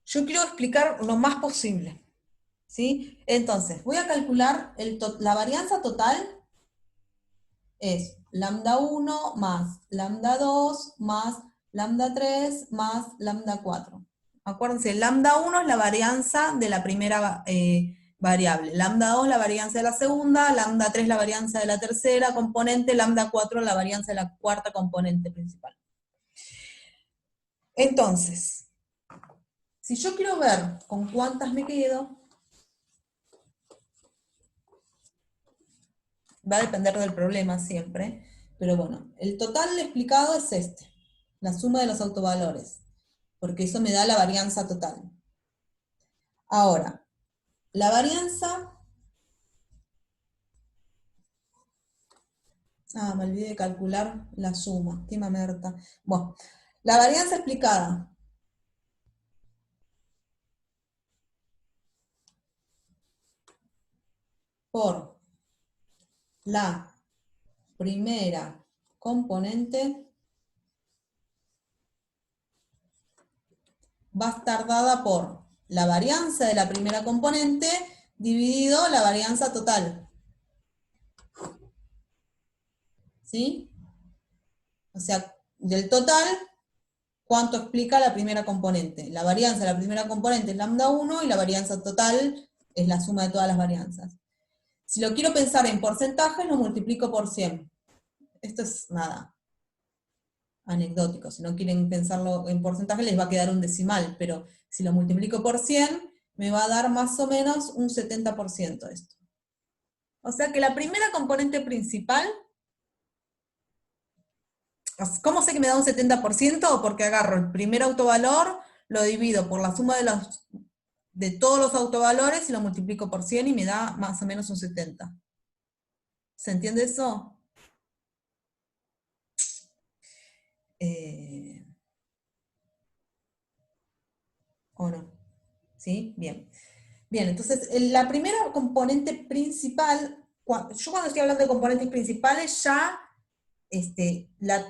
Yo quiero explicar lo más posible, ¿sí? Entonces, voy a calcular la varianza total es lambda 1 más lambda 2 más lambda 3 más lambda 4. Acuérdense, lambda 1 es la varianza de la primera variable, lambda 2 la varianza de la segunda, lambda 3 la varianza de la tercera componente, lambda 4 la varianza de la cuarta componente principal. Entonces, si yo quiero ver con cuántas me quedo, va a depender del problema siempre, pero bueno, el total explicado es este, la suma de los autovalores, porque eso me da la varianza total. Ahora, la varianza... me olvidé de calcular la suma, qué mamerta. Bueno, la varianza explicada por la primera componente va a estar dada por la varianza de la primera componente dividido la varianza total. ¿Sí? O sea, del total, ¿cuánto explica la primera componente? La varianza de la primera componente es lambda 1 y la varianza total es la suma de todas las varianzas. Si lo quiero pensar en porcentajes, lo multiplico por 100. Esto es nada anecdótico. Si no quieren pensarlo en porcentaje, les va a quedar un decimal, pero si lo multiplico por 100, me va a dar más o menos un 70% esto. O sea que la primera componente principal, ¿cómo sé que me da un 70%? Porque agarro el primer autovalor, lo divido por la suma de todos los autovalores y lo multiplico por 100 y me da más o menos un 70. ¿Se entiende eso? ¿O no? ¿Sí? Bien. Bien, entonces la primera componente principal, yo cuando estoy hablando de componentes principales ya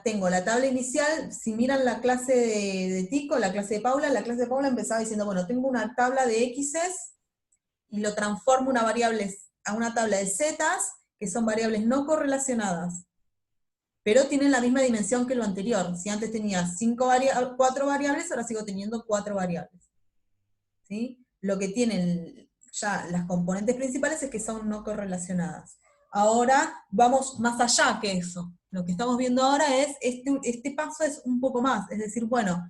tengo la tabla inicial. Si miran la clase de Tico, la clase de Paula empezaba diciendo, bueno, tengo una tabla de x's y lo transformo a una tabla de zetas, que son variables no correlacionadas, pero tienen la misma dimensión que lo anterior. Si antes tenía 4 variables, ahora sigo teniendo 4 variables. ¿Sí? Lo que tienen ya las componentes principales es que son no correlacionadas. Ahora vamos más allá que eso. Lo que estamos viendo ahora es, este paso es un poco más, es decir, bueno,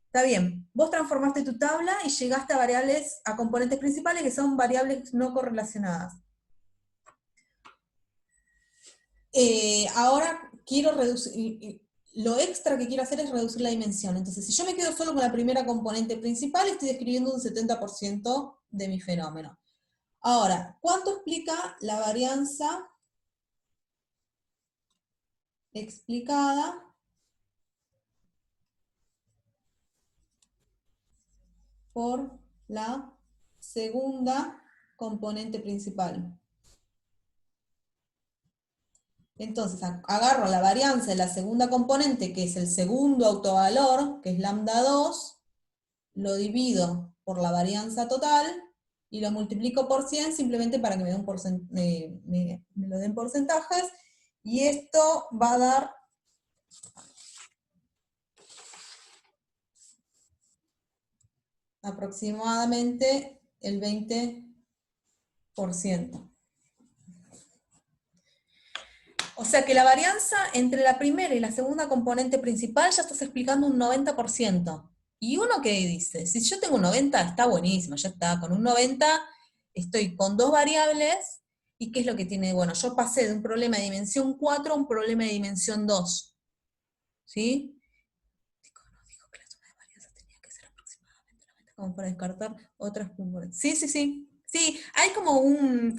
está bien, vos transformaste tu tabla y llegaste a componentes principales que son variables no correlacionadas. Ahora quiero reducir, lo extra que quiero hacer es reducir la dimensión. Entonces, si yo me quedo solo con la primera componente principal, estoy describiendo un 70% de mi fenómeno. Ahora, ¿cuánto explica la varianza explicada por la segunda componente principal? Entonces, agarro la varianza de la segunda componente, que es el segundo autovalor, que es lambda 2, lo divido por la varianza total, y lo multiplico por 100 simplemente para que me lo den porcentajes, y esto va a dar aproximadamente el 20%. O sea que la varianza entre la primera y la segunda componente principal ya estás explicando un 90%. Y uno que dice, si yo tengo un 90, está buenísimo, ya está. Con un 90 estoy con 2 variables, ¿y qué es lo que tiene? Bueno, yo pasé de un problema de dimensión 4 a un problema de dimensión 2. ¿Sí? Dijo que la suma de varianzas tenía que ser aproximadamente 90, como para descartar otras componentes. Sí, sí, sí. Sí, hay como un...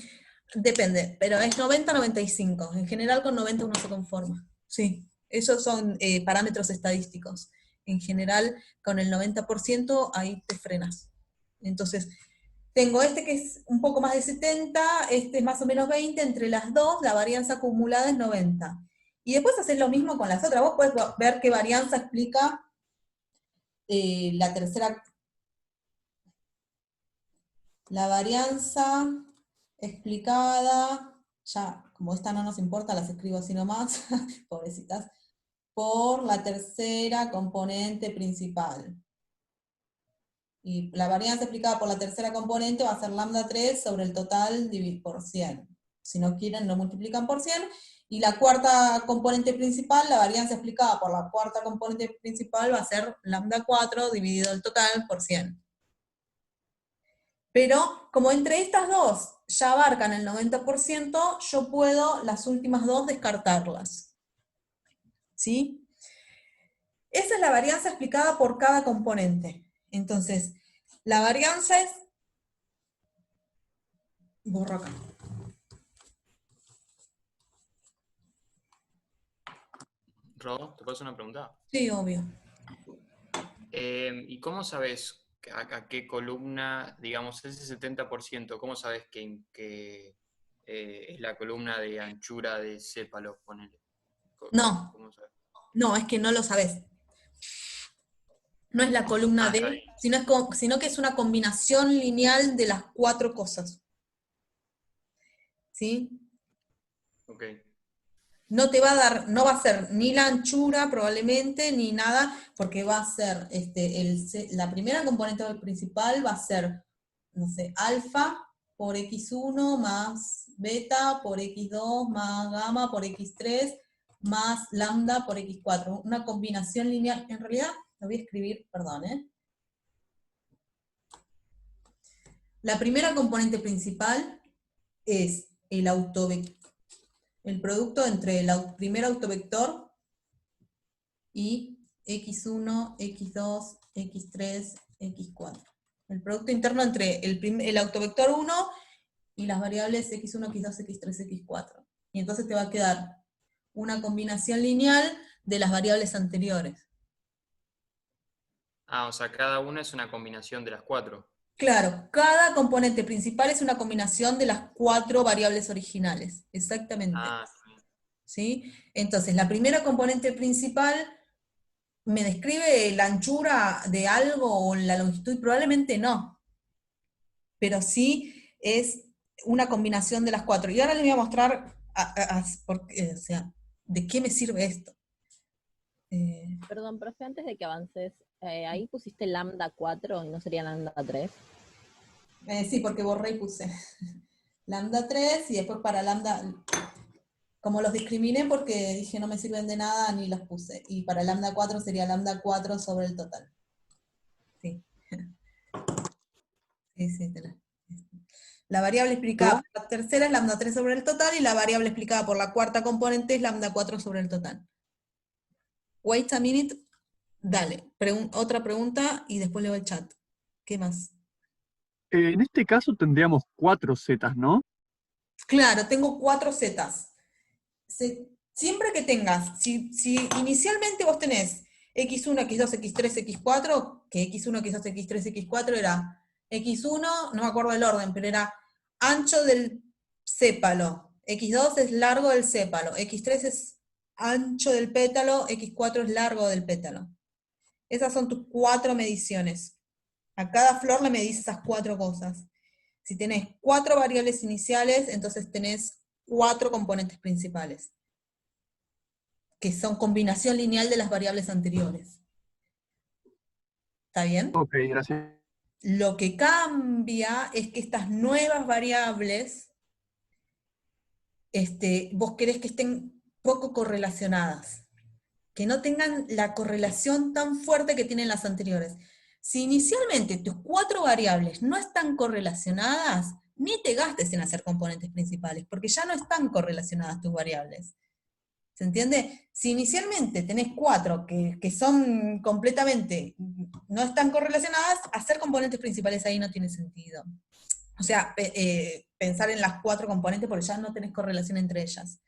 Depende, pero es 90-95. En general con 90 uno se conforma. Sí, esos son parámetros estadísticos. En general, con el 90% ahí te frenas. Entonces, tengo este que es un poco más de 70, este es más o menos 20, entre las dos la varianza acumulada es 90. Y después hacer lo mismo con las otras. Vos podés ver qué varianza explica la tercera. La varianza explicada, ya como esta no nos importa, las escribo así nomás, pobrecitas, por la tercera componente principal. Y la varianza explicada por la tercera componente va a ser lambda 3 sobre el total dividido por 100. Si no quieren, lo multiplican por 100. Y la cuarta componente principal, la varianza explicada por la cuarta componente principal va a ser lambda 4 dividido el total por 100. Pero como entre estas dos ya abarcan el 90%, yo puedo las últimas dos descartarlas. ¿Sí? Esa es la varianza explicada por cada componente. Entonces, la varianza es... Borro acá. Ro, ¿te puedo hacer una pregunta? Sí, obvio. ¿Y cómo sabes a qué columna, digamos, ese 70%, cómo sabes que es la columna de anchura de cépalos, ponele? No, ¿Cómo sabes? no, es que no lo sabés. No es la columna está D, bien. sino que es una combinación lineal de las 4 cosas. ¿Sí? Ok. No te va a dar, no va a ser ni la anchura probablemente, ni nada, porque va a ser, la primera componente principal va a ser, no sé, alfa por x1 más beta por x2 más gamma por x3 más lambda por x4. Una combinación lineal, en realidad, lo voy a escribir, perdón, La primera componente principal es el producto entre el primer autovector y x1, x2, x3, x4. El producto interno entre el autovector 1 y las variables x1, x2, x3, x4. Y entonces te va a quedar una combinación lineal de las variables anteriores. Ah, o sea, cada una es una combinación de las 4. Claro, cada componente principal es una combinación de las 4 variables originales, exactamente. Ah, ¿Sí? Entonces, la primera componente principal me describe la anchura de algo o la longitud, probablemente no, pero sí es una combinación de las 4. Y ahora les voy a mostrar o sea, de qué me sirve esto. Perdón, profe, antes de que avances, ahí pusiste lambda 4 y no sería lambda 3. Sí, porque borré y puse lambda 3 y después para lambda, como los discriminé porque dije no me sirven de nada, ni los puse. Y para lambda 4 sería lambda 4 sobre el total. Sí. Sí, la variable explicada por la tercera es lambda 3 sobre el total, y la variable explicada por la cuarta componente es lambda 4 sobre el total. Wait a minute. Dale, otra pregunta y después leo el chat. ¿Qué más? En este caso tendríamos 4 zetas, ¿no? Claro, tengo 4 zetas. Siempre que tengas, si inicialmente vos tenés x1, x2, x3, x4, que x1, x2, x3, x4 era x1, no me acuerdo el orden, pero era ancho del sépalo, x2 es largo del sépalo, x3 es ancho del pétalo, x4 es largo del pétalo. Esas son tus 4 mediciones. A cada flor le medís esas 4 cosas. Si tenés 4 variables iniciales, entonces tenés 4 componentes principales, que son combinación lineal de las variables anteriores. ¿Está bien? Ok, gracias. Lo que cambia es que estas nuevas variables, vos querés que estén poco correlacionadas, que no tengan la correlación tan fuerte que tienen las anteriores. Si inicialmente tus 4 variables no están correlacionadas, ni te gastes en hacer componentes principales, porque ya no están correlacionadas tus variables. ¿Se entiende? Si inicialmente tenés 4 que son completamente, no están correlacionadas, hacer componentes principales ahí no tiene sentido. O sea, pensar en las 4 componentes porque ya no tenés correlación entre ellas.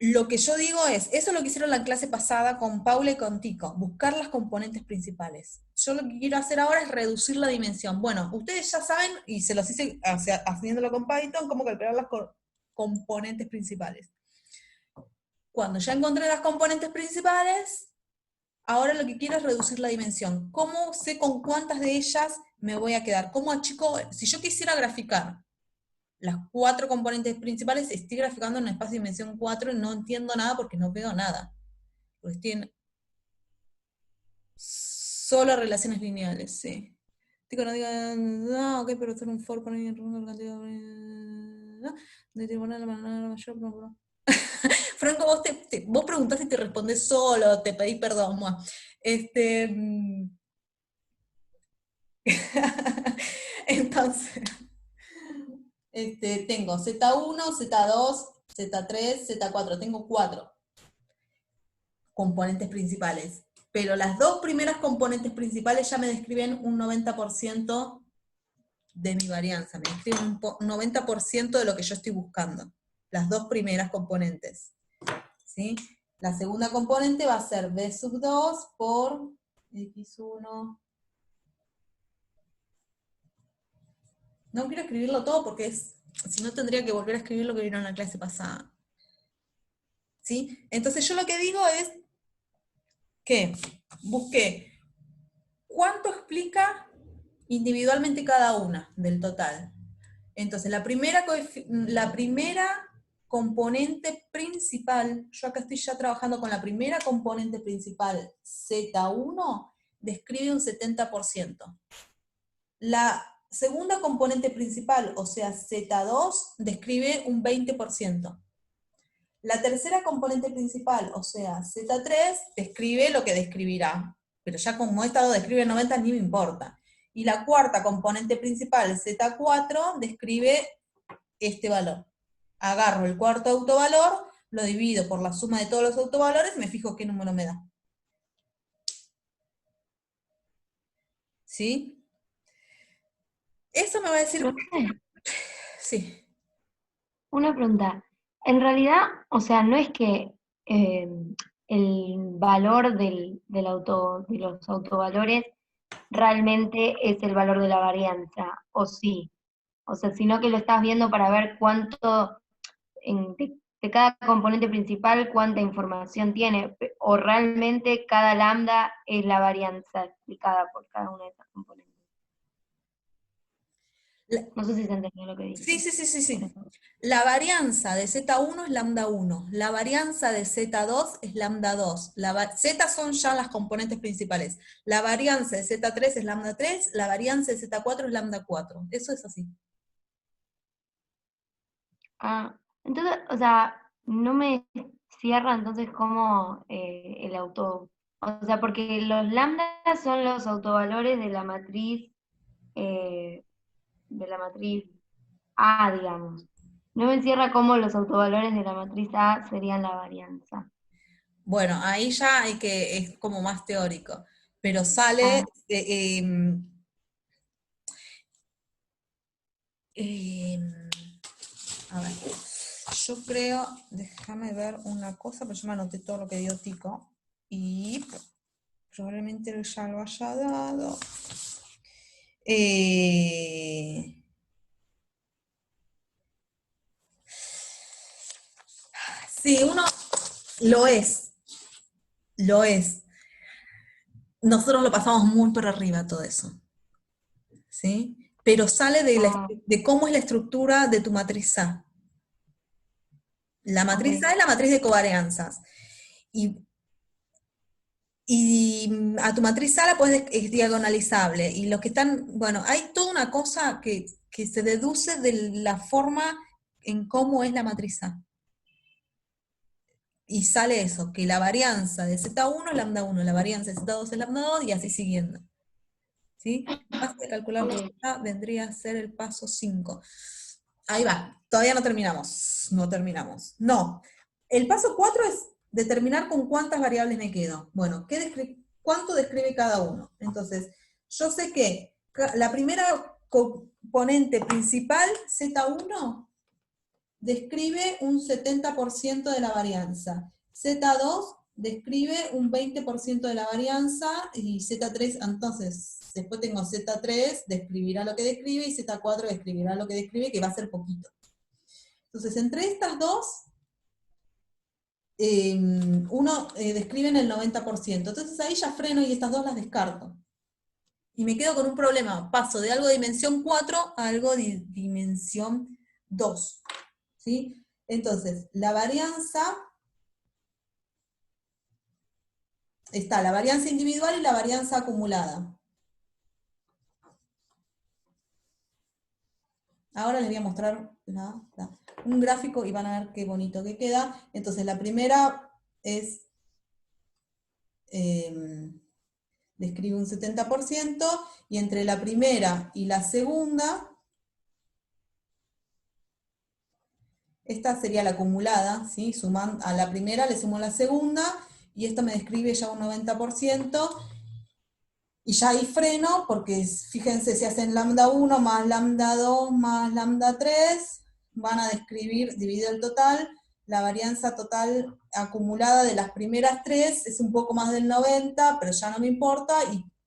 Lo que yo digo es, eso es lo que hicieron la clase pasada con Paula y con Tico, buscar las componentes principales. Yo lo que quiero hacer ahora es reducir la dimensión. Bueno, ustedes ya saben, y se los hice haciéndolo con Python, cómo calcular las componentes principales. Cuando ya encontré las componentes principales, ahora lo que quiero es reducir la dimensión. ¿Cómo sé con cuántas de ellas me voy a quedar? ¿Cómo achico? Si yo quisiera graficar las 4 componentes principales, estoy graficando en un espacio de dimensión 4 y no entiendo nada porque no veo nada. Porque estoy en solo relaciones lineales, sí. Tico, no diga, no, ok, pero hacer un for para ir la cantidad de tribunal de manera mayor, no. Franco, vos preguntás y te respondés solo, te pedí perdón. Entonces, tengo Z1, Z2, Z3, Z4, tengo 4 componentes principales. Pero las 2 primeras componentes principales ya me describen un 90% de mi varianza, me describen un 90% de lo que yo estoy buscando. Las 2 primeras componentes. ¿Sí? La segunda componente va a ser B sub 2 por X1. No quiero escribirlo todo porque si no tendría que volver a escribir lo que vieron en la clase pasada. ¿Sí? Entonces yo lo que digo es que busqué cuánto explica individualmente cada una del total. Entonces la primera componente principal, yo acá estoy ya trabajando con la primera componente principal, Z1, describe un 70%. La segunda componente principal, o sea, Z2, describe un 20%. La tercera componente principal, o sea, Z3, describe lo que describirá, pero ya como esta 2 describe 90, ni me importa. Y la cuarta componente principal, Z4, describe este valor. Agarro el cuarto autovalor, lo divido por la suma de todos los autovalores y me fijo qué número me da. ¿sí? Eso me va a decir, Profe, sí, una pregunta. En realidad, o sea, no es que el valor de los autovalores realmente es el valor de la varianza, o sí. O sea, sino que lo estás viendo para ver cuánto de cada componente principal, cuánta información tiene, o realmente cada lambda es la varianza explicada por cada una de esas componentes. La- No sé si se entendió lo que dije. sí, sí, sí, sí, sí. La varianza de Z1 es lambda 1, la varianza de Z2 es lambda 2, Z son ya las componentes principales, la varianza de Z3 es lambda 3, la varianza de Z4 es lambda 4, eso es así. Ah, entonces, o sea, no me cierra entonces como el auto, o sea, porque los lambdas son los autovalores de la matriz A, digamos. No me cierra como los autovalores de la matriz A serían la varianza. Bueno, ahí ya es como más teórico, pero sale, Ah, a ver, yo creo, déjame ver una cosa, pero yo me anoté todo lo que dio Tico, y probablemente él ya lo haya dado. Sí, uno lo es, lo es. Nosotros lo pasamos muy por arriba todo eso, ¿sí? Pero sale ah, de cómo es la estructura de tu matriz A. La matriz ok. A es la matriz de covarianzas. Y, y a tu matriz A la puedes, es diagonalizable. Y los que están, bueno, hay toda una cosa que se deduce de la forma en cómo es la matriz A. Y sale eso, que la varianza de Z1 es lambda 1, la varianza de Z2 es lambda 2 y así siguiendo. ¿Sí? El paso de calcular Ok. vendría a ser el paso 5. Ahí va, todavía no terminamos, no terminamos. No, el paso 4 es determinar con cuántas variables me quedo. Bueno, ¿cuánto describe cada uno? Entonces, yo sé que la primera componente principal, Z1, describe un 70% de la varianza. Z2 describe un 20% de la varianza y Z3, entonces, después tengo Z3, describirá lo que describe, y Z4 describirá lo que describe, que va a ser poquito. Entonces, entre estas dos, uno describe en el 90%. Entonces ahí ya freno y estas dos las descarto. Y me quedo con un problema. Paso de algo de dimensión 4 a algo de dimensión 2. ¿Sí? Entonces, la varianza, está la varianza individual y la varianza acumulada. Ahora les voy a mostrar un gráfico y van a ver qué bonito que queda. Entonces, la primera es, describe un 70%, y entre la primera y la segunda, esta sería la acumulada, ¿sí? Sumando a la primera le sumo la segunda, y esto me describe ya un 90%, y ya ahí freno, porque fíjense, si hacen lambda 1 más lambda 2 más lambda 3, van a describir, dividido el total, la varianza total acumulada de las primeras tres es un poco más del 90, pero ya no me importa,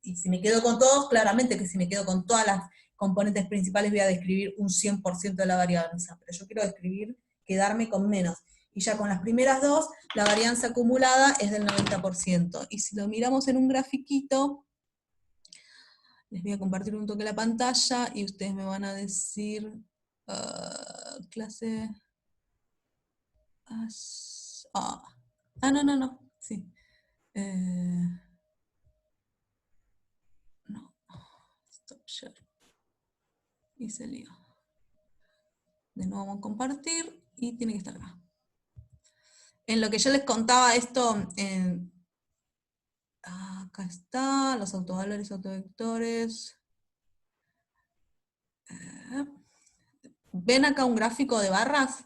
y si me quedo con todos, claramente que si me quedo con todas las componentes principales voy a describir un 100% de la varianza, pero yo quiero quedarme con menos. Y ya con las primeras dos, la varianza acumulada es del 90%. Y si lo miramos en un grafiquito, les voy a compartir un toque la pantalla y ustedes me van a decir, clase... no, sí. No, stop share. Y se lío. De nuevo vamos a compartir y tiene que estar acá. En lo que yo les contaba esto, acá está, los autovalores, autovectores. ¿Ven acá un gráfico de barras?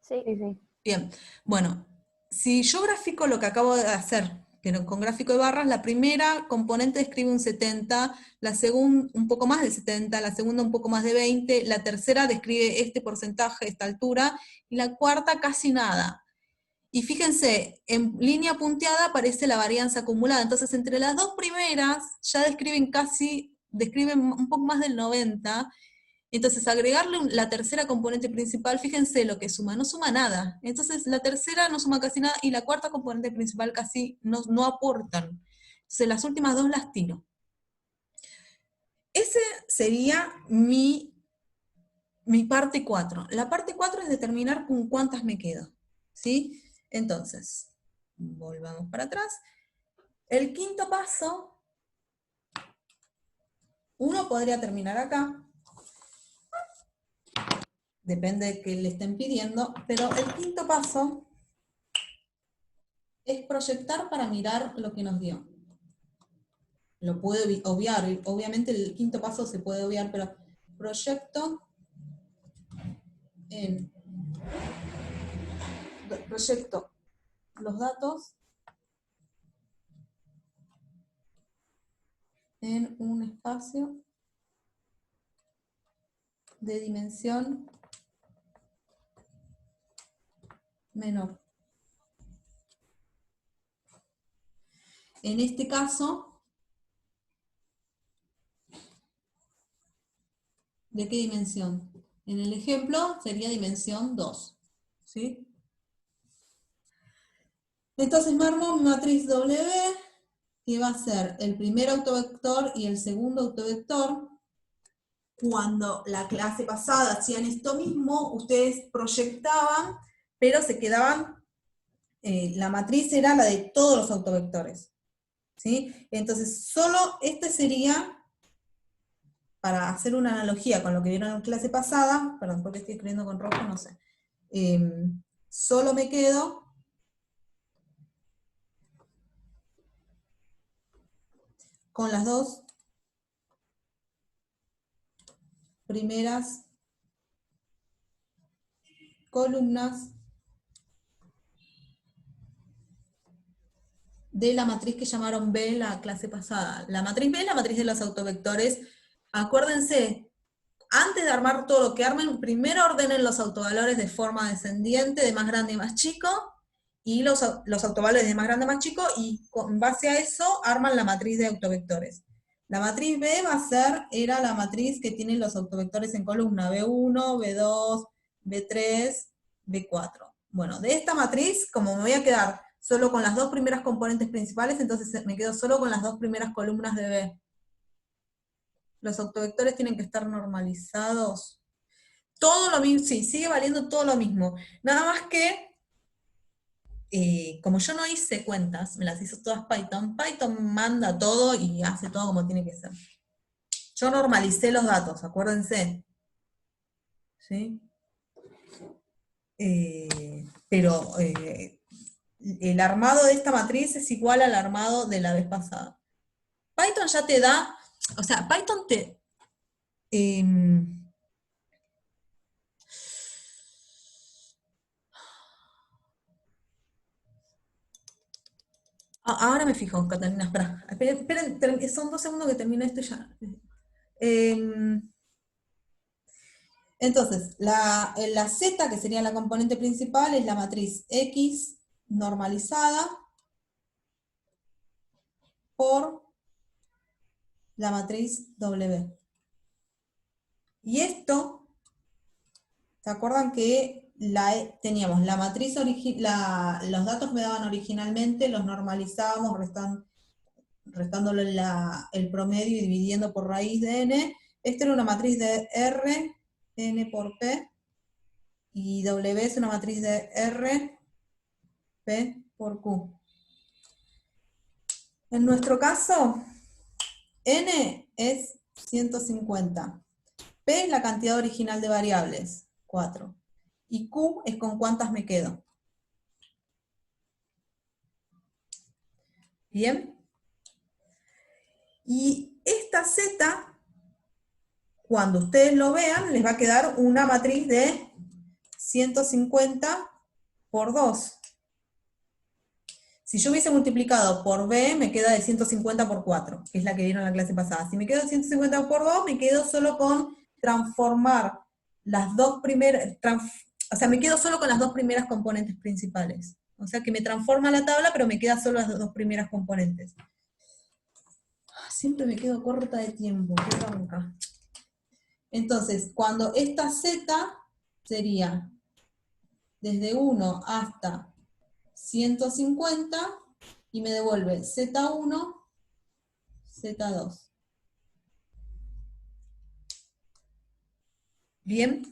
Sí. Sí, sí. Bien, bueno, si yo grafico lo que acabo de hacer, pero con gráfico de barras, la primera componente describe un 70, la segunda un poco más de 70, la segunda un poco más de 20, la tercera describe este porcentaje, esta altura, y la cuarta casi nada. Y fíjense, en línea punteada aparece la varianza acumulada, entonces entre las dos primeras ya describen un poco más del 90, entonces agregarle la tercera componente principal, fíjense lo que suma, no suma nada. Entonces la tercera no suma casi nada, y la cuarta componente principal casi no aportan. Entonces las últimas dos las tiro. Ese sería mi parte 4. La parte 4 es determinar con cuántas me quedo, ¿sí? Entonces, volvamos para atrás. El quinto paso, uno podría terminar acá, depende de qué le estén pidiendo, pero el quinto paso es proyectar para mirar lo que nos dio. Lo puedo obviar, obviamente el quinto paso se puede obviar, pero proyecto los datos en un espacio de dimensión menor. En este caso, ¿de qué dimensión? En el ejemplo sería dimensión 2, ¿sí? Entonces me armo mi matriz W, que va a ser el primer autovector y el segundo autovector. Cuando la clase pasada hacían esto mismo, ustedes proyectaban, pero se quedaban, la matriz era la de todos los autovectores, ¿sí? Entonces solo este sería, para hacer una analogía con lo que vieron en la clase pasada, perdón, porque estoy escribiendo con rojo, no sé, solo me quedo con las dos primeras columnas de la matriz que llamaron B la clase pasada. La matriz B es la matriz de los autovectores. Acuérdense, antes de armar todo lo que armen, primero ordenen los autovalores de forma descendiente, de más grande y más chico, y los autovalores de más grande a más chico, y con base a eso arman la matriz de autovectores. La matriz B era la matriz que tiene los autovectores en columna, B1, B2, B3, B4. Bueno, de esta matriz, como me voy a quedar solo con las dos primeras componentes principales, entonces me quedo solo con las dos primeras columnas de B. Los autovectores tienen que estar normalizados. Todo lo mismo, sí, sigue valiendo todo lo mismo. Nada más que, como yo no hice cuentas, me las hizo todas Python, Python manda todo y hace todo como tiene que ser. Yo normalicé los datos, acuérdense. ¿Sí? Pero el armado de esta matriz es igual al armado de la vez pasada. Python ya te da, o sea, Python te... ahora me fijo, Catalina, esperen, son 2 segundos que termine esto y ya. Entonces, la Z, que sería la componente principal, es la matriz X normalizada por la matriz W. Y esto, ¿se acuerdan que teníamos la matriz los datos me daban originalmente, los normalizábamos restándole el promedio y dividiendo por raíz de n? Esta era una matriz de R, n por P, y W es una matriz de R, P por Q. En nuestro caso, n es 150, P es la cantidad original de variables, 4, y Q es con cuántas me quedo. ¿Bien? Y esta Z, cuando ustedes lo vean, les va a quedar una matriz de 150 por 2. Si yo hubiese multiplicado por B, me queda de 150 por 4, que es la que vieron en la clase pasada. Si me quedo de 150 por 2, me quedo solo con transformar las dos primeras, o sea, me quedo solo con las dos primeras componentes principales. O sea, que me transforma la tabla, pero me quedan solo las dos primeras componentes. Siempre me quedo corta de tiempo, qué bronca. Entonces, cuando esta Z sería desde 1 hasta 150, y me devuelve Z1, Z2. Bien.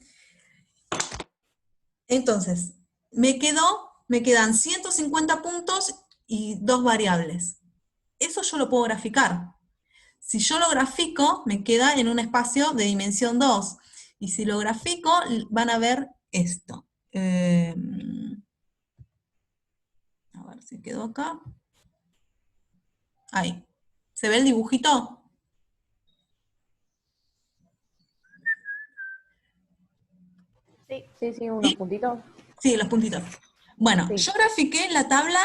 Entonces, me quedan 150 puntos y dos variables. Eso yo lo puedo graficar. Si yo lo grafico, me queda en un espacio de dimensión 2. Y si lo grafico, van a ver esto. A ver si quedó acá. Ahí. ¿Se ve el dibujito? Sí, unos puntitos. Sí, los puntitos. Bueno, Sí. yo grafiqué la tabla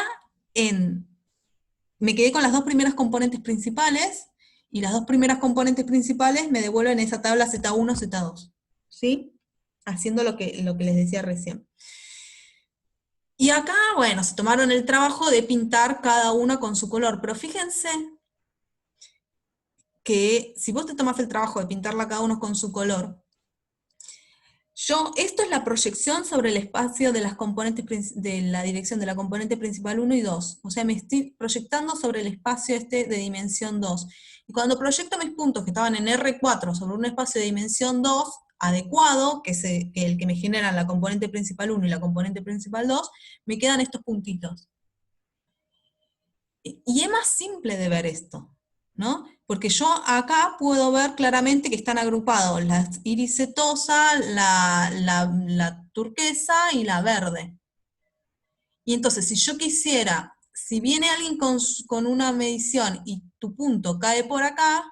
me quedé con las dos primeras componentes principales, y las dos primeras componentes principales me devuelven esa tabla Z1, Z2. ¿Sí? Haciendo lo que les decía recién. Y acá, bueno, se tomaron el trabajo de pintar cada una con su color, pero fíjense que si vos te tomás el trabajo de pintarla cada uno con su color, esto es la proyección sobre el espacio de las componentes de la dirección de la componente principal 1 y 2. O sea, me estoy proyectando sobre el espacio de dimensión 2. Y cuando proyecto mis puntos que estaban en R4 sobre un espacio de dimensión 2, adecuado, que es el que me genera la componente principal 1 y la componente principal 2, me quedan estos puntitos. Y es más simple de ver esto, ¿no? Porque yo acá puedo ver claramente que están agrupados la iris setosa, la turquesa y la verde. Y entonces, si yo quisiera, si viene alguien con una medición y tu punto cae por acá,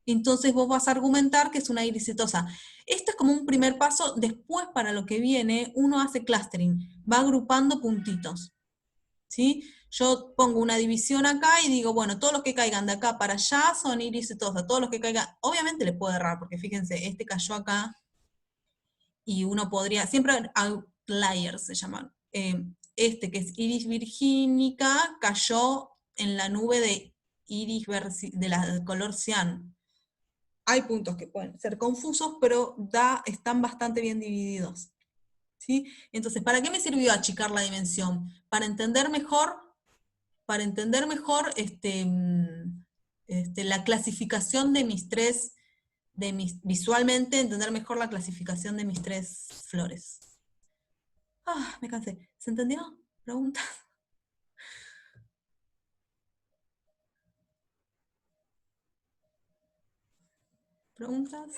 entonces vos vas a argumentar que es una iris setosa. Esto es como un primer paso. Después, para lo que viene, uno hace clustering, va agrupando puntitos, ¿sí? Yo pongo una división acá y digo, bueno, todos los que caigan de acá para allá son iris setosa, todos los que caigan, obviamente le puedo errar, porque fíjense, este cayó acá, y uno podría, siempre outliers se llaman, este que es iris virgínica, cayó en la nube de iris de color cian. Hay puntos que pueden ser confusos, pero están bastante bien divididos, ¿sí? Entonces, ¿para qué me sirvió achicar la dimensión? Para entender mejor la clasificación de mis tres, visualmente entender mejor la clasificación de mis tres flores. Me cansé. ¿Se entendió? ¿Preguntas? ¿Preguntas?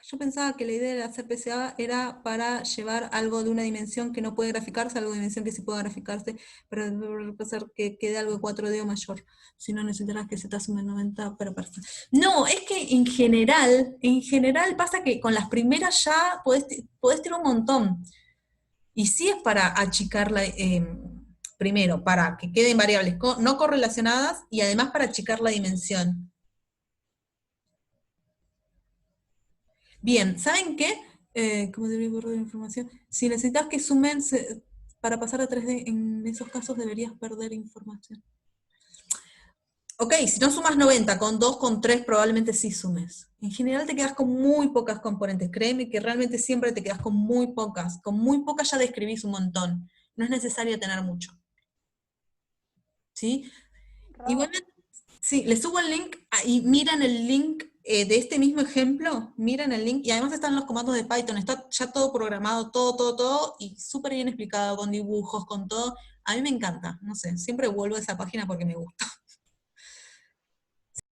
Yo pensaba que la idea de hacer PCA era para llevar algo de una dimensión que no puede graficarse, algo de dimensión que sí pueda graficarse, pero hacer que quede algo de 4D o mayor. Si no, necesitarás que Z sume 90 para partir. No, es que en general pasa que con las primeras ya podés tirar un montón. Y sí es para achicarla, primero, para que queden variables no correlacionadas, y además para achicar la dimensión. Bien, ¿saben qué? ¿Cómo debería borrar la información? Si necesitas que sumen, para pasar a 3D, en esos casos deberías perder información. Ok, si no sumas 90, con 2, con 3 probablemente sí sumes. En general te quedas con muy pocas componentes. Créeme que realmente siempre te quedas con muy pocas. Con muy pocas ya describís un montón. No es necesario tener mucho. ¿Sí? Igualmente, sí, les subo el link y miren el link de este mismo ejemplo, miren el link, y además están los comandos de Python, está ya todo programado, todo, y súper bien explicado, con dibujos, con todo. A mí me encanta, no sé, siempre vuelvo a esa página porque me gusta.